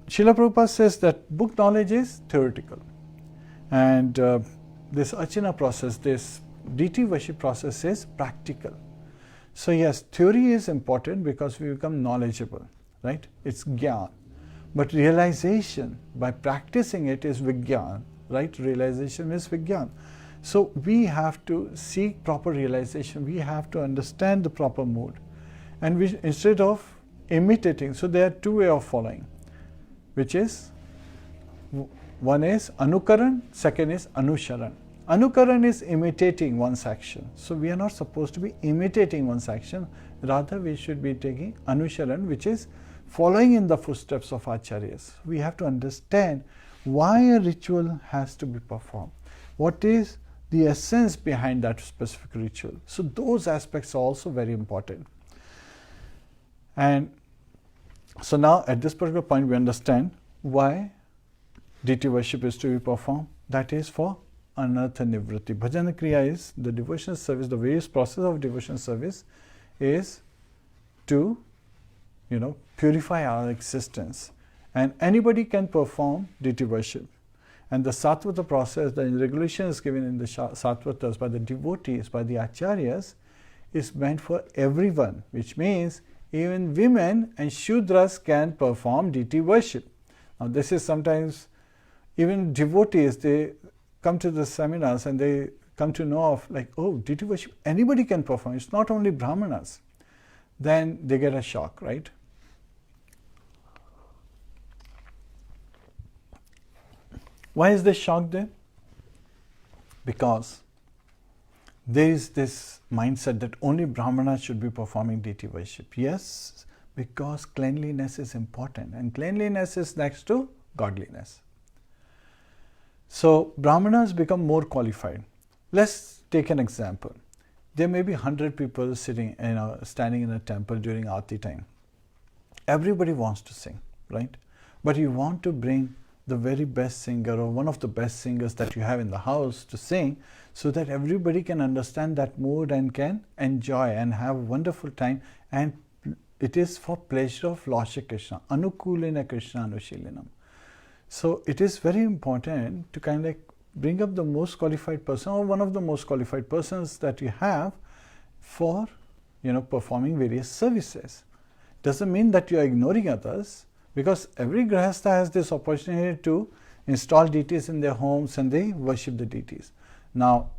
Srila Prabhupada says that book knowledge is theoretical. And this archana process, this deity worship process is practical. So yes, theory is important because we become knowledgeable, right? It's jnana. But realization, by practicing it, is vijnana, right? Realization is vijnana. So we have to seek proper realization. We have to understand the proper mood. And we, instead of imitating, so there are two ways of following, which is, one is anukaran, second is anusharan. Anukaran is imitating one's action. So we are not supposed to be imitating one's action. Rather, we should be taking anusharan, which is following in the footsteps of acharyas. We have to understand why a ritual has to be performed. What is the essence behind that specific ritual? So those aspects are also very important. And so now at this particular point we understand why deity worship is to be performed. That is for anartha nivriti. Bhajana kriya is the devotional service, the various process of devotional service is to, purify our existence. And anybody can perform deity worship. And the sattvata process, the regulation is given in the sattvatas by the devotees, by the acharyas, is meant for everyone, which means even women and shudras can perform deity worship. Now this is sometimes, even devotees, they come to the seminars and they come to know of deity worship, anybody can perform, it's not only brahmanas. Then they get a shock, right? Why is this shock there? Because there is this mindset that only brahmanas should be performing deity worship. Yes, because cleanliness is important, and cleanliness is next to godliness. So brahmanas become more qualified. Let's take an example. There may be 100 people sitting, standing in a temple during Aarti time. Everybody wants to sing, right? But you want to bring the very best singer or one of the best singers that you have in the house to sing, so that everybody can understand that mood and can enjoy and have a wonderful time. And it is for pleasure of Lord Shri Kṛṣṇa. Anukulena Kṛṣṇa Anushilinam. So it is very important to kind of like bring up the most qualified person or one of the most qualified persons that you have for performing various services. Doesn't mean that you are ignoring others, because every grahastha has this opportunity to install deities in their homes and they worship the deities. Now,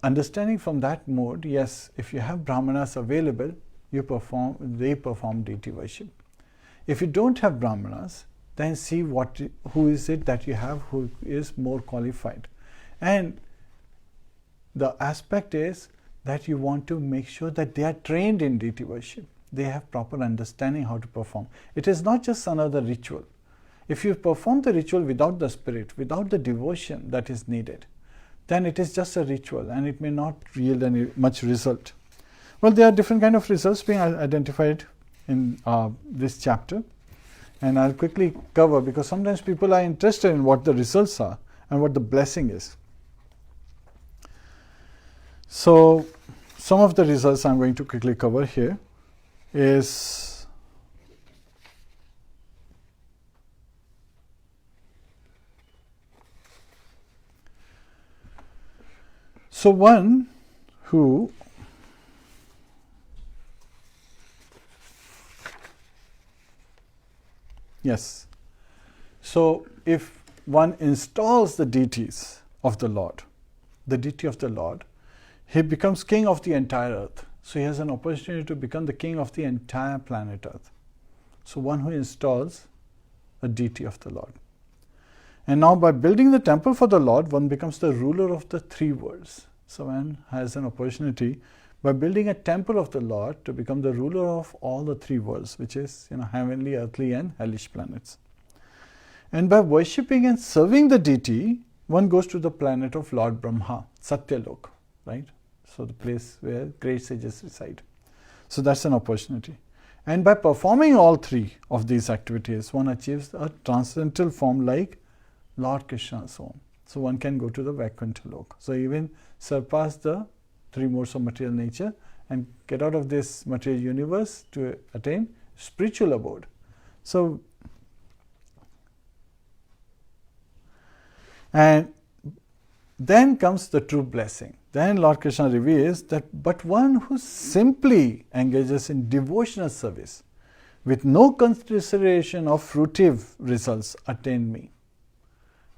understanding from that mode, yes, if you have brahmanas available, they perform deity worship. If you don't have brahmanas, then see who is it that you have who is more qualified. And the aspect is that you want to make sure that they are trained in deity worship. They have proper understanding how to perform. It is not just another ritual. If you perform the ritual without the spirit, without the devotion that is needed, then it is just a ritual and it may not yield any much result. Well, there are different kind of results being identified in this chapter, and I'll quickly cover, because sometimes people are interested in what the results are and what the blessing is. So some of the results I'm going to quickly cover here is so one who so if one installs the deities of the Lord, the deity of the Lord, he becomes king of the entire earth. So he has an opportunity to become the king of the entire planet Earth. So one who installs a deity of the Lord. And now by building the temple for the Lord, one becomes the ruler of the three worlds. So one has an opportunity by building a temple of the Lord to become the ruler of all the three worlds, which is heavenly, earthly and hellish planets. And by worshipping and serving the deity, one goes to the planet of Lord Brahma, Satyalok, right? So the place where great sages reside. So that's an opportunity. And by performing all three of these activities, one achieves a transcendental form like Lord Kṛṣṇa's home. So one can go to the Vaikuntha Lok. So even surpass the three modes of material nature and get out of this material universe to attain spiritual abode. So, and then comes the true blessing. Then Lord Kṛṣṇa reveals that but one who simply engages in devotional service with no consideration of fruitive results attain me.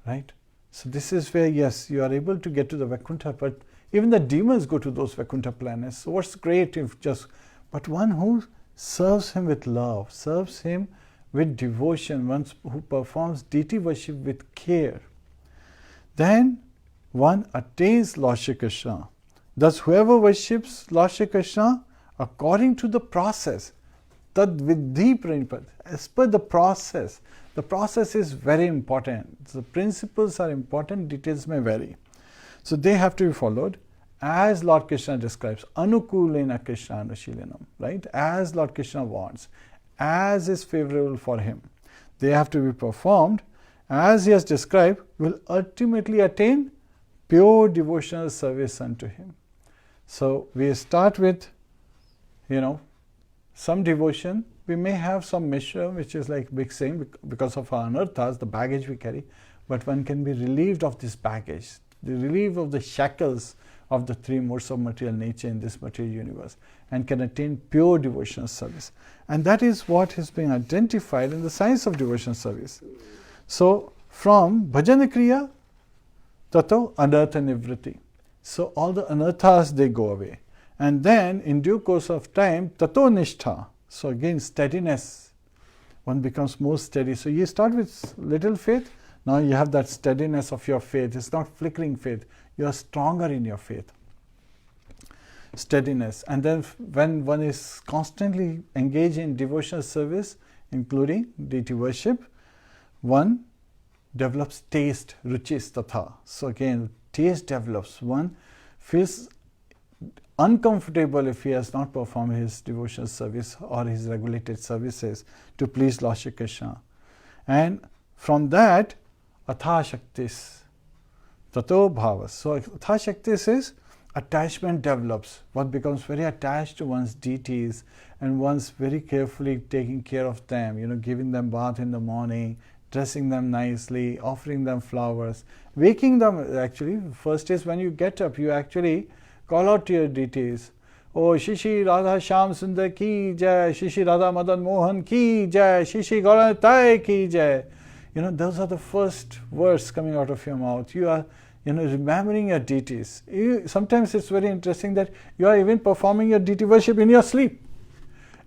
Right? So this is where, yes, you are able to get to the Vaikuntha, but even the demons go to those Vaikuntha planets. So what's great if just, but one who serves him with love, serves him with devotion, one who performs deity worship with care, then one attains Lord Shri Kṛṣṇa. Thus whoever worships Lord Shri Kṛṣṇa according to the process, tad vidhi pranipad, as per the process is very important. The principles are important, details may vary. So they have to be followed as Lord Kṛṣṇa describes, anukulena Kṛṣṇa anushilinam, right? As Lord Kṛṣṇa wants, as is favorable for him. They have to be performed as he has described, will ultimately attain pure devotional service unto him. So we start with, some devotion. We may have some mishra, which is like big saying because of our anarthas, the baggage we carry, but one can be relieved of this baggage, the relief of the shackles of the three modes of material nature in this material universe, and can attain pure devotional service. And that is what has been identified in the science of devotional service. So from bhajana kriya, tato anartha nivriti. So all the anarthas, they go away. And then in due course of time, tato nishtha. So again, steadiness. One becomes more steady. So you start with little faith. Now you have that steadiness of your faith. It's not flickering faith. You are stronger in your faith. Steadiness. And then when one is constantly engaged in devotional service, including deity worship, one develops taste, ruchis tatha. So again, taste develops. One feels uncomfortable if he has not performed his devotional service or his regulated services to please Lord Shri Krishna. And from that, atha shaktis, tato bhavas. So atha shaktis is attachment develops. One becomes very attached to one's deities and one's very carefully taking care of them, giving them bath in the morning, dressing them nicely, offering them flowers, waking them. Actually, first is when you get up, you actually call out to your deities. Oh, Shishi Radha Shyam Sundar ki jai, Shishi Radha Madan Mohan ki jai, Shishi Gauratai ki jai. Those are the first words coming out of your mouth. You are remembering your deities. Sometimes it's very interesting that you are even performing your deity worship in your sleep.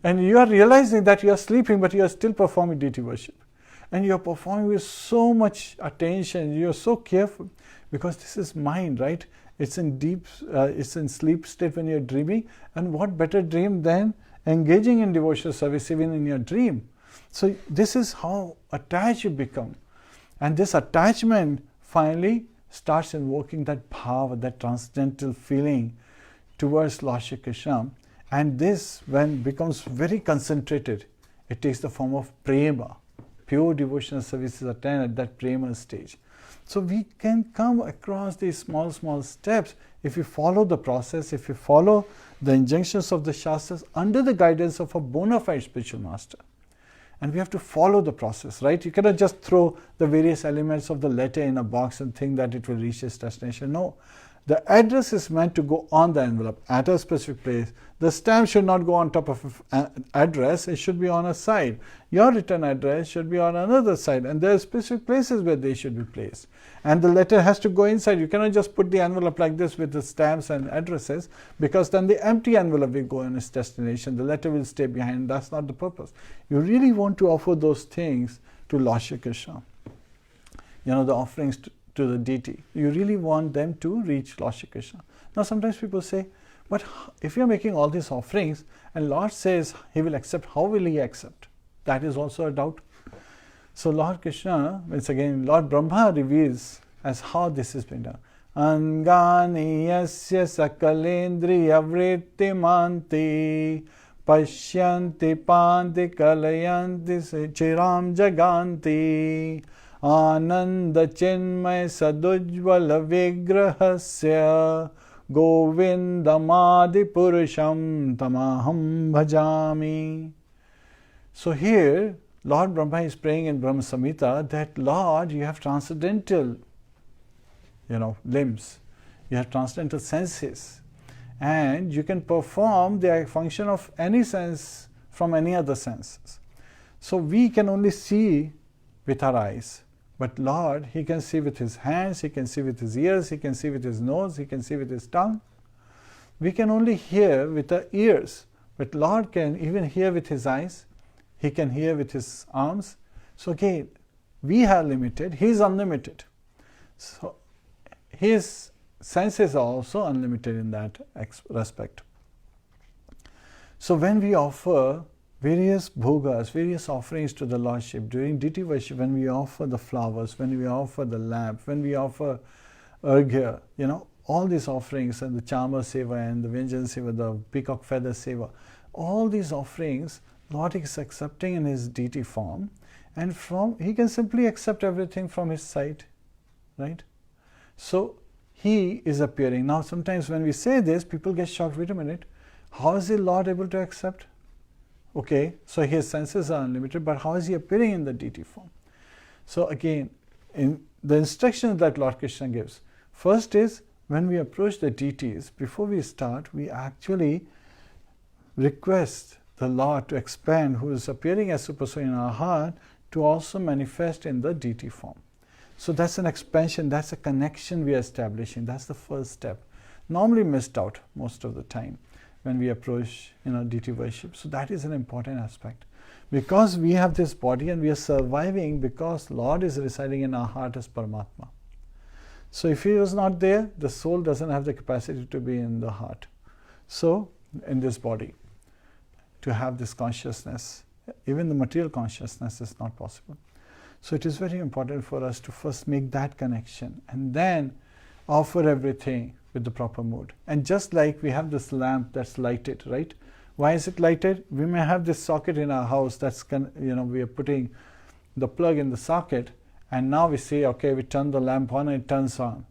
And you are realizing that you are sleeping, but you are still performing deity worship. And you are performing with so much attention. You are so careful because this is mind, right? It's in sleep state when you are dreaming. And what better dream than engaging in devotional service even in your dream? So this is how attached you become. And this attachment finally starts invoking that bhava, that transcendental feeling towards Lord Shri Krishna. And this, when becomes very concentrated, it takes the form of prema. Pure devotional services attain at that prema stage. So we can come across these small steps if we follow the process, if we follow the injunctions of the Shastras under the guidance of a bona fide spiritual master. And we have to follow the process, right? You cannot just throw the various elements of the letter in a box and think that it will reach its destination. No. The address is meant to go on the envelope at a specific place. The stamp should not go on top of an address, it should be on a side. Your return address should be on another side, and there are specific places where they should be placed. And the letter has to go inside. You cannot just put the envelope like this with the stamps and addresses, because then the empty envelope will go in its destination. The letter will stay behind. That's not the purpose. You really want to offer those things to Lord Shri Krishna. The offerings to the deity. You really want them to reach Lord Shri Krishna. Now sometimes people say, but if you are making all these offerings and Lord says he will accept, how will he accept? That is also a doubt. So Lord Krishna, it's again Lord Brahma reveals as how this has been done. Angani yasya sakalendriya vritti manti pashyanti panti kalayanti chiram jaganti Ananda chinmay sadujvala vigrahasya govindamadi purusham tamaham bhajami. So here Lord Brahma is praying in Brahma Samhita that Lord, you have transcendental limbs, you have transcendental senses, and you can perform the function of any sense from any other senses. So we can only see with our eyes. But Lord, he can see with his hands, he can see with his ears, he can see with his nose, he can see with his tongue. We can only hear with our ears, but Lord can even hear with his eyes, he can hear with his arms. So again, we are limited, he is unlimited. So his senses are also unlimited in that respect. So when we offer various bhogas, various offerings to the Lordship during deity worship, when we offer the flowers, when we offer the lamp, when we offer arghya, all these offerings, and the charmer seva and the vyanjan seva, the peacock feather seva, all these offerings Lord is accepting in his deity form, and he can simply accept everything from his side, right? So he is appearing. Now sometimes when we say this, people get shocked. Wait a minute, how is the Lord able to accept? Okay, so his senses are unlimited, but how is he appearing in the deity form? So again, in the instructions that Lord Krishna gives, first is when we approach the deities, before we start, we actually request the Lord to expand, who is appearing as Super Soul in our heart, to also manifest in the deity form. So that's an expansion, that's a connection we are establishing, that's the first step. Normally missed out most of the time when we approach deity worship. So that is an important aspect. Because we have this body and we are surviving because Lord is residing in our heart as Paramatma. So if he was not there, the soul doesn't have the capacity to be in the heart. So in this body, to have this consciousness, even the material consciousness is not possible. So it is very important for us to first make that connection, and then offer everything with the proper mood. And just like we have this lamp that's lighted, right? Why is it lighted? We may have this socket in our house that's, we are putting the plug in the socket, and now we say, okay, we turn the lamp on and it turns on.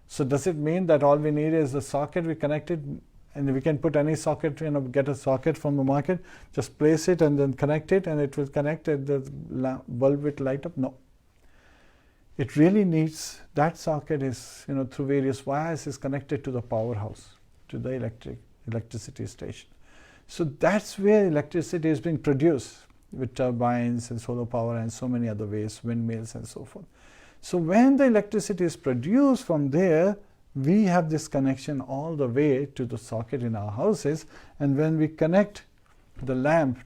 So does it mean that all we need is the socket we connected, and we can put any socket, get a socket from the market, just place it and then connect it and it will connect and the bulb will light up? No. It really needs, that socket is, through various wires is connected to the powerhouse, to the electricity station. So that's where electricity is being produced with turbines and solar power and so many other ways, windmills and so forth. So when the electricity is produced from there, we have this connection all the way to the socket in our houses, and when we connect the lamp,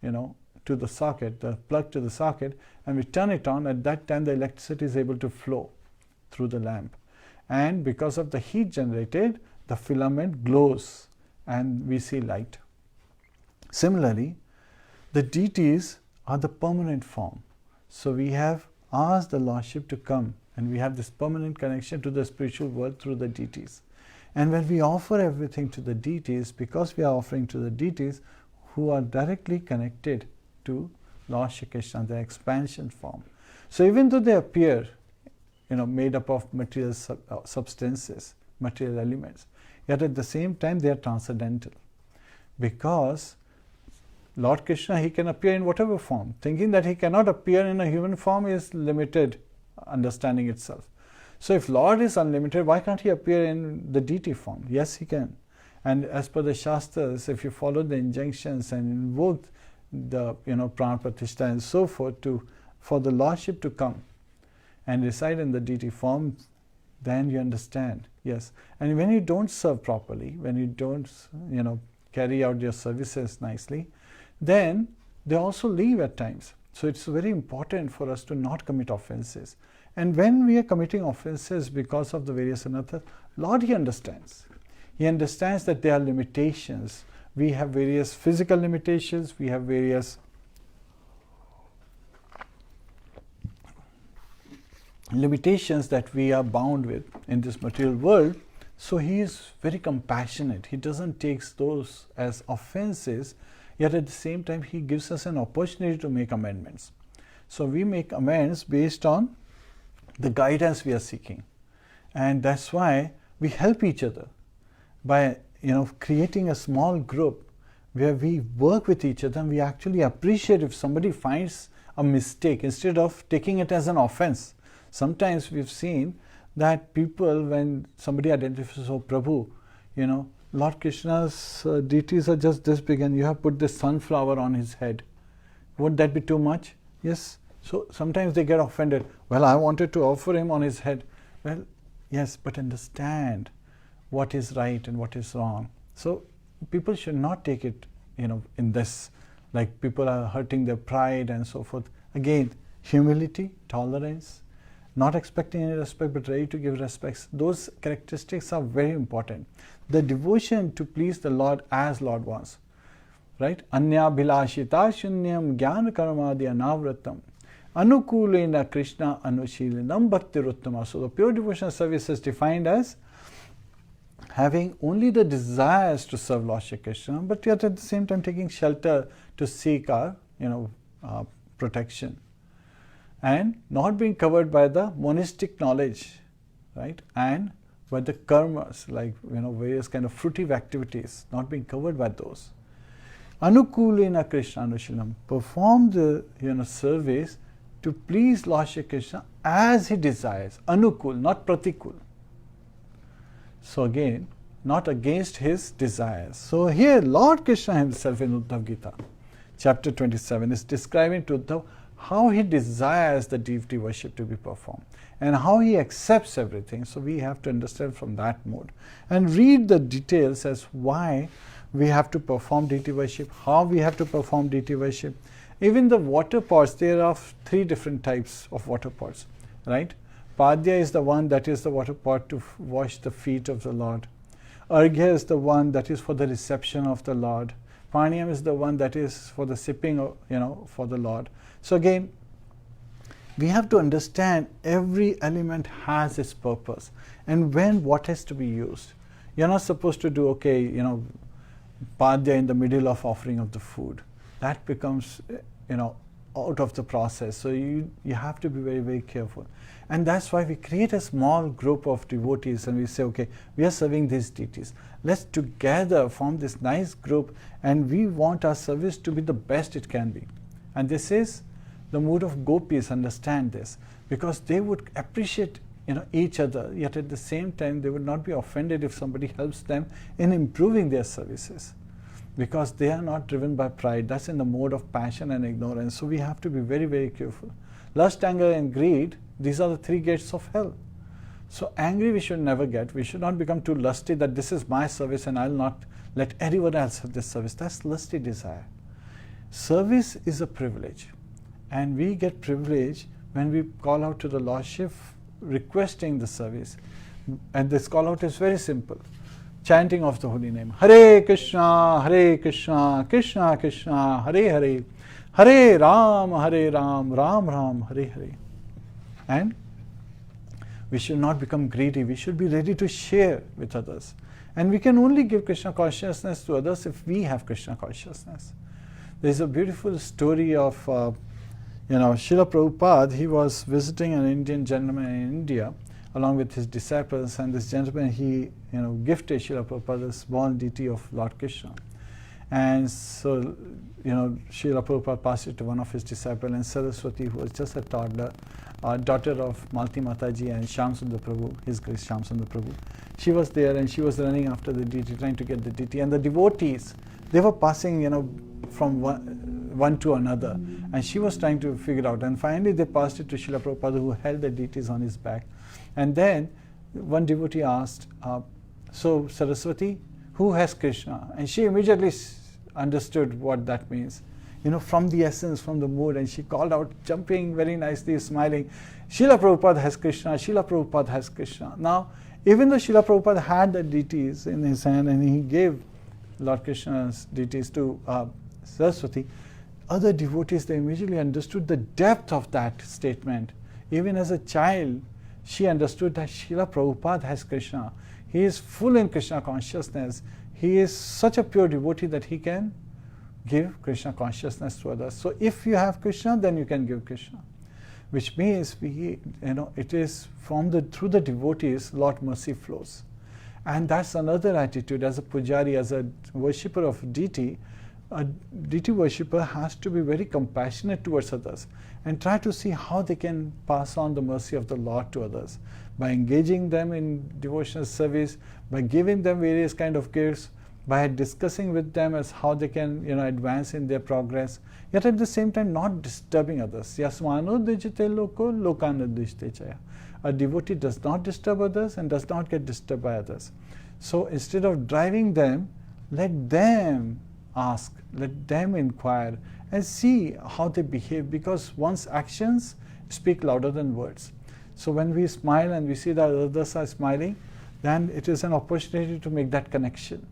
to the socket, the plug to the socket, and we turn it on, at that time the electricity is able to flow through the lamp. And because of the heat generated, the filament glows and we see light. Similarly, the deities are the permanent form. So we have asked the Lordship to come, and we have this permanent connection to the spiritual world through the deities. And when we offer everything to the deities, because we are offering to the deities who are directly connected to Lord Shri Krishna, the expansion form. So even though they appear, made up of material substances, material elements, yet at the same time they are transcendental. Because Lord Krishna, he can appear in whatever form. Thinking that he cannot appear in a human form is limited understanding itself. So if Lord is unlimited, why can't he appear in the deity form? Yes, he can. And as per the Shastras, if you follow the injunctions and invoke the Prana Pratishtha and so forth for the Lordship to come and reside in the deity form, then you understand. Yes. And when you don't serve properly, when you don't carry out your services nicely, then they also leave at times. So it's very important for us to not commit offenses. And when we are committing offenses because of the various anarthas, Lord, he understands. He understands that there are limitations. We have various physical limitations, we have various limitations that we are bound with in this material world. So he is very compassionate. He doesn't take those as offenses, yet at the same time he gives us an opportunity to make amendments. So we make amends based on the guidance we are seeking. And that's why we help each other by creating a small group where we work with each other, and we actually appreciate if somebody finds a mistake instead of taking it as an offense. Sometimes we've seen that people, when somebody identifies, oh Prabhu, Lord Krishna's deities are just this big and you have put this sunflower on his head. Would that be too much? Yes. So sometimes they get offended. Well, I wanted to offer him on his head. Well, yes, but understand what is right and what is wrong. So people should not take it, in this, like people are hurting their pride and so forth. Again, humility, tolerance, not expecting any respect but ready to give respects. Those characteristics are very important. The devotion to please the Lord as Lord wants. Right? Anya bhilashita shunyam jnana karmadi anavratam anukulena Kṛṣṇa anushilinam bhaktiruttama. So the pure devotional service is defined as having only the desires to serve Lord Shri Krishna, but yet at the same time taking shelter to seek our protection, and not being covered by the monistic knowledge, right? And by the karmas, like various kind of fruitive activities, not being covered by those. Anukulena Kṛṣṇa anushilinam. Perform the service to please Lord Shri Krishna as he desires. Anukul, not pratikul. So again, not against his desires. So here Lord Krishna himself in UDDHAVA Gita, chapter 27, is describing to Uddhava how he desires the deity worship to be performed and how he accepts everything. So we have to understand from that mode and read the details as why we have to perform deity worship, how we have to perform deity worship. Even the water pots, there are 3 different types of water pots, right? Padya is the one that is the water pot to wash the feet of the Lord. Arghya is the one that is for the reception of the Lord. Paniyam is the one that is for the sipping, for the Lord. So again, we have to understand every element has its purpose and when what has to be used. You're not supposed to do, padya in the middle of offering of the food. That becomes, out of the process. So you have to be very, very careful. And that's why we create a small group of devotees and we say, okay, we are serving these deities. Let's together form this nice group and we want our service to be the best it can be. And this is the mood of gopis, understand this, because they would appreciate each other, yet at the same time they would not be offended if somebody helps them in improving their services, because they are not driven by pride. That's in the mode of passion and ignorance. So we have to be very, very careful. Lust, anger and greed, these are the three gates of hell. So angry we should never get. We should not become too lusty that this is my service and I'll not let anyone else have this service. That's lusty desire. Service is a privilege, and we get privilege when we call out to the Lordship requesting the service. And this call out is very simple. Chanting of the holy name. Hare Kṛṣṇa, Hare Kṛṣṇa, Kṛṣṇa Kṛṣṇa, Hare Hare, Hare Rāma, Hare Rāma, Rāma Rāma, Hare Hare. And we should not become greedy. We should be ready to share with others. And we can only give Krishna consciousness to others if we have Krishna consciousness. There is a beautiful story of, Srila Prabhupada. He was visiting an Indian gentleman in India along with his disciples, and this gentleman, he gifted Srila Prabhupada a small deity of Lord Kṛṣṇa. And so, Srila Prabhupada passed it to one of his disciples, and Saraswati, who was just a toddler, daughter of Malti Mataji and Shyamsundar Prabhu, His Grace Shyamsundar Prabhu. She was there and she was running after the deity, trying to get the deity. And the devotees, they were passing, from one to another. And she was trying to figure out. And finally they passed it to Srila Prabhupada, who held the deities on his back. And then one devotee asked, so Saraswati, who has Kṛṣṇa? And she immediately understood what that means. From the essence, from the mood, and she called out, jumping very nicely, smiling, Srila Prabhupada has Kṛṣṇa, Srila Prabhupada has Kṛṣṇa. Now, even though Srila Prabhupada had the deities in his hand and he gave Lord Krishna's deities to Saraswati, other devotees, they immediately understood the depth of that statement. Even as a child, she understood that Srila Prabhupada has Kṛṣṇa. He is full in Krishna consciousness. He is such a pure devotee that he can give Krishna consciousness to others. So if you have Krishna, then you can give Krishna. Which means it is through the devotees Lord mercy flows. And that's another attitude. As a pujari, as a worshipper of deity, a deity worshipper has to be very compassionate towards others and try to see how they can pass on the mercy of the Lord to others by engaging them in devotional service, by giving them various kind of gifts, by discussing with them as how they can advance in their progress, yet at the same time not disturbing others. Yasmano dijite loko lokana dijite chaya. A devotee does not disturb others and does not get disturbed by others. So instead of driving them, let them ask, let them inquire and see how they behave, because one's actions speak louder than words. So when we smile and we see that others are smiling, then it is an opportunity to make that connection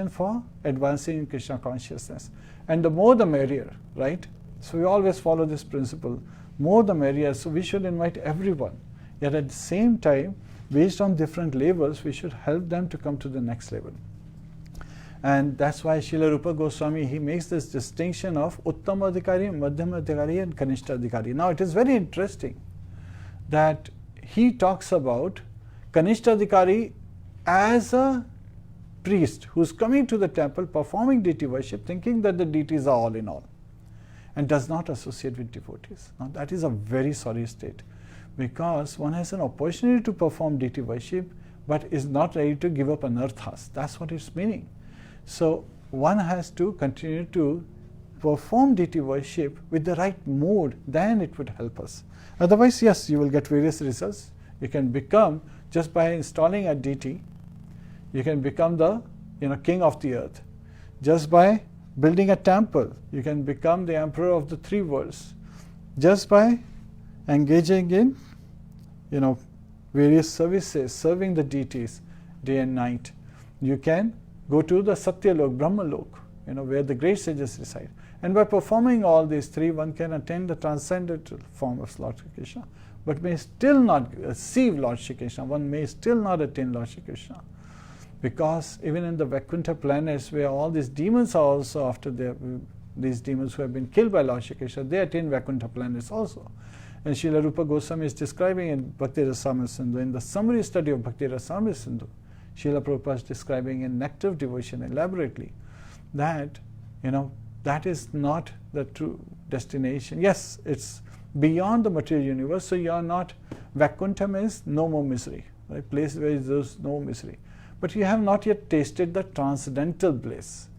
for advancing in Krishna consciousness. And the more the merrier, right? So we always follow this principle, more the merrier. So we should invite everyone. Yet at the same time, based on different levels, we should help them to come to the next level. And that's why Srila Rupa Goswami, he makes this distinction of Uttama Adhikari, Madhyama Adhikari and Kanishta Adhikari. Now it is very interesting that he talks about Kanishta Adhikari as a priest who's coming to the temple, performing deity worship, thinking that the deities are all in all, and does not associate with devotees. Now that is a very sorry state, because one has an opportunity to perform deity worship but is not ready to give up anarthas. That's what it's meaning. So one has to continue to perform deity worship with the right mood, then it would help us. Otherwise, yes, you will get various results. You can become, just by installing a deity, you can become the king of the earth. Just by building a temple, you can become the emperor of the three worlds. Just by engaging in various services, serving the deities day and night, you can go to the Satyalok, Brahmalok, where the great sages reside. And by performing all these three, one can attain the transcendental form of Lord Shri Krishna, but may still not receive Lord Shri Krishna. One may still not attain Lord Shri Krishna. Because even in the Vaikuntha planets, where all these demons are also after these demons who have been killed by Lord Shri Krishna, they attain Vaikuntha planets also. And Srila Rupa Goswami is describing in Bhakti Rasamrita Sindhu, in the summary study of Bhakti Rasamrita Sindhu, Srila Prabhupada is describing in Nectar of Devotion elaborately that, that is not the true destination. Yes, it's beyond the material universe, so you are not, Vaikuntha means no more misery, right? Place where there's no misery. But you have not yet tasted the transcendental bliss.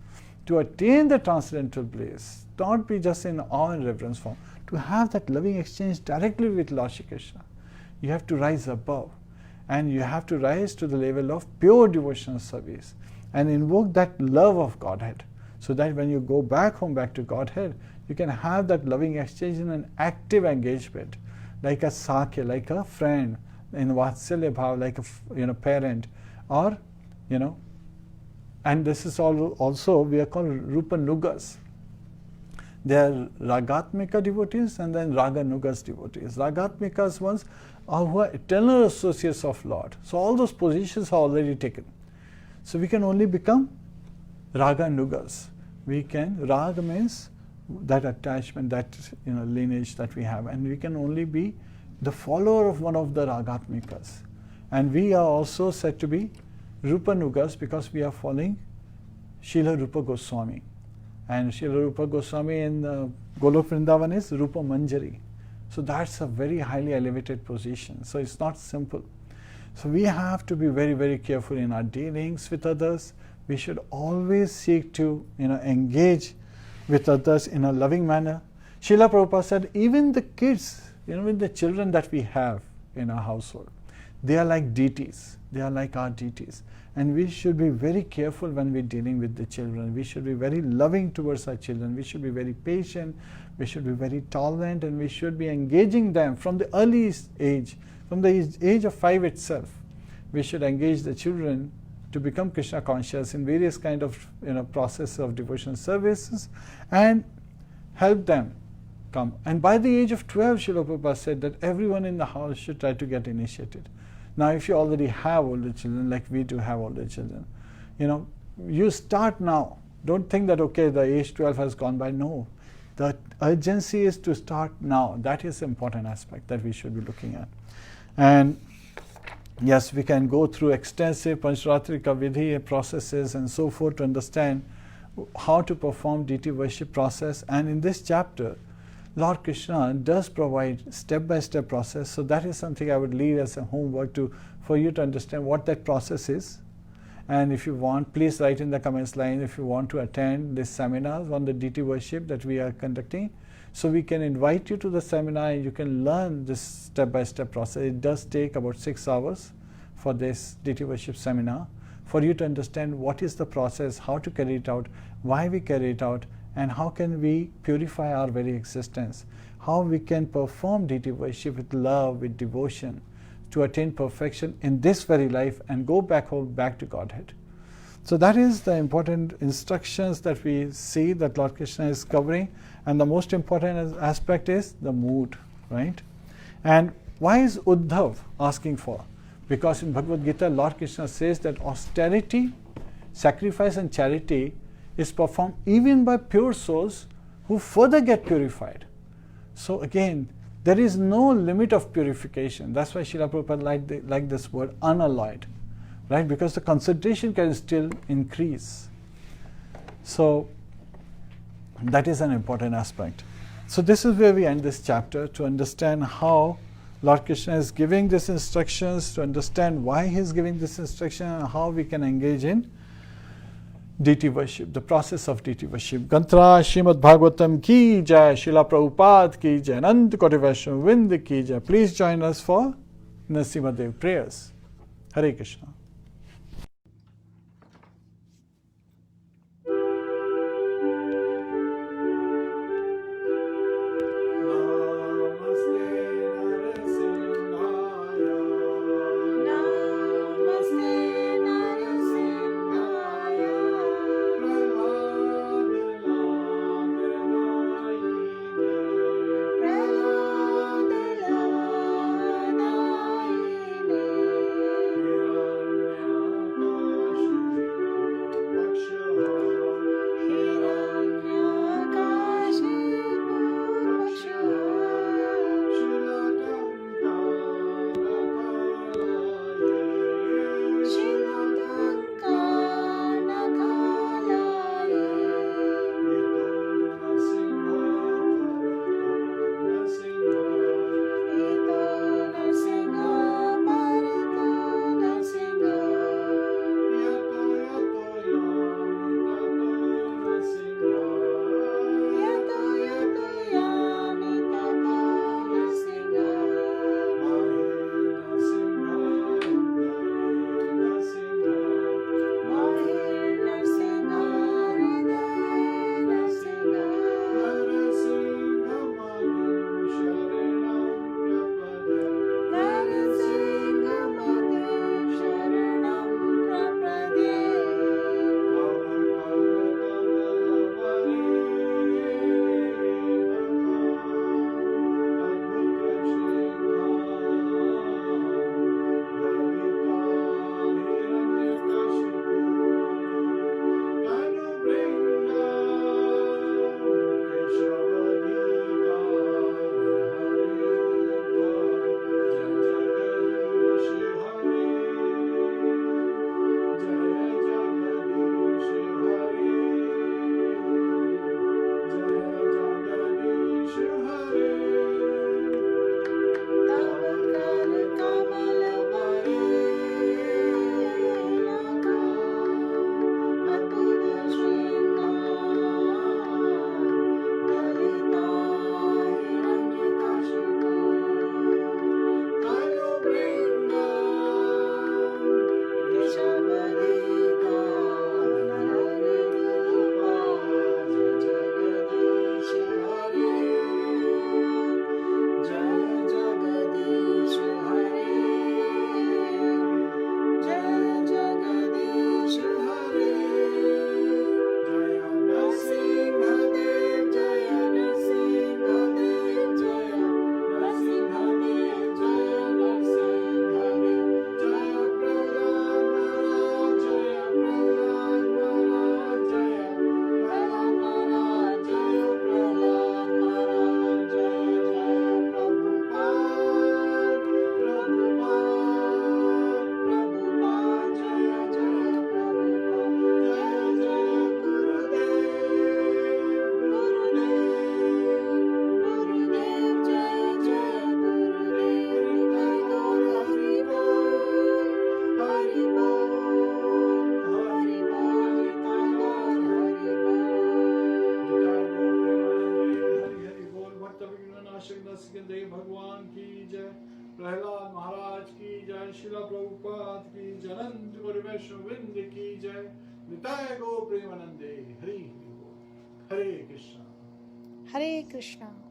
To attain the transcendental bliss, not be just in awe and reverence form, to have that loving exchange directly with Lord Shri Krishna, you have to rise above. And you have to rise to the level of pure devotional service and invoke that love of Godhead, so that when you go back home, back to Godhead, you can have that loving exchange in an active engagement, like a Sakhya, like a friend, in Vatsalya Bhav, like a parent, or and this is also we are called Rupa Nugas. They are Ragatmika devotees and then Raga Nugas devotees. Ragatmikas ones are who are eternal associates of Lord. So all those positions are already taken. So we can only become Raga Nugas. Raga means that attachment, that lineage that we have, and we can only be the follower of one of the Ragatmikas. And we are also said to be Rupa Nugas because we are following Srila Rupa Goswami. And Srila Rupa Goswami in Golok Vrindavan is Rupa Manjari. So that's a very highly elevated position. So it's not simple. So we have to be very, very careful in our dealings with others. We should always seek to engage with others in a loving manner. Srila Prabhupada said, even the kids, with the children that we have in our household, they are like deities. They are like our deities. And we should be very careful when we're dealing with the children. We should be very loving towards our children. We should be very patient. We should be very tolerant, and we should be engaging them from the earliest age, from the age of 5 itself. We should engage the children to become Krishna conscious in various kind of process of devotional services and help them come. And by the age of 12, Srila Prabhupada said that everyone in the house should try to get initiated. Now, if you already have older children, like we do have older children, you start now. Don't think that, okay, the age 12 has gone by. No. The urgency is to start now. That is the important aspect that we should be looking at. And yes, we can go through extensive Pancharatrika Vidhi processes and so forth to understand how to perform deity worship process. And in this chapter, Lord Krishna does provide step-by-step process. So that is something I would leave as a homework for you to understand what that process is. And if you want, please write in the comments line if you want to attend this seminars on the deity worship that we are conducting. So we can invite you to the seminar and you can learn this step-by-step process. It does take about 6 hours for this deity worship seminar, for you to understand what is the process, how to carry it out, why we carry it out, and how can we purify our very existence, how we can perform deity worship with love, with devotion, to attain perfection in this very life and go back home, back to Godhead. So that is the important instructions that we see that Lord Krishna is covering. And the most important aspect is the mood, right? And why is Uddhav asking for? Because in Bhagavad Gita, Lord Krishna says that austerity, sacrifice and charity is performed even by pure souls who further get purified. So again, there is no limit of purification. That's why Srila Prabhupada liked this word unalloyed, right? Because the concentration can still increase. So that is an important aspect. So this is where we end this chapter, to understand how Lord Krishna is giving these instructions, to understand why he is giving this instruction, and how we can engage in deity worship, the process of deity worship. Gantra Srimad Bhagavatam ki jai, Srila Prabhupada ki jai, Anant Koti Vaishnava Vrind ki jai. Please join us for Nrsimhadev prayers. Hare Krishna. Vaishnav Vrinda ki jai. Nitai Go Premanande. Hare Hare Bol. Hare Krishna. Hare Krishna.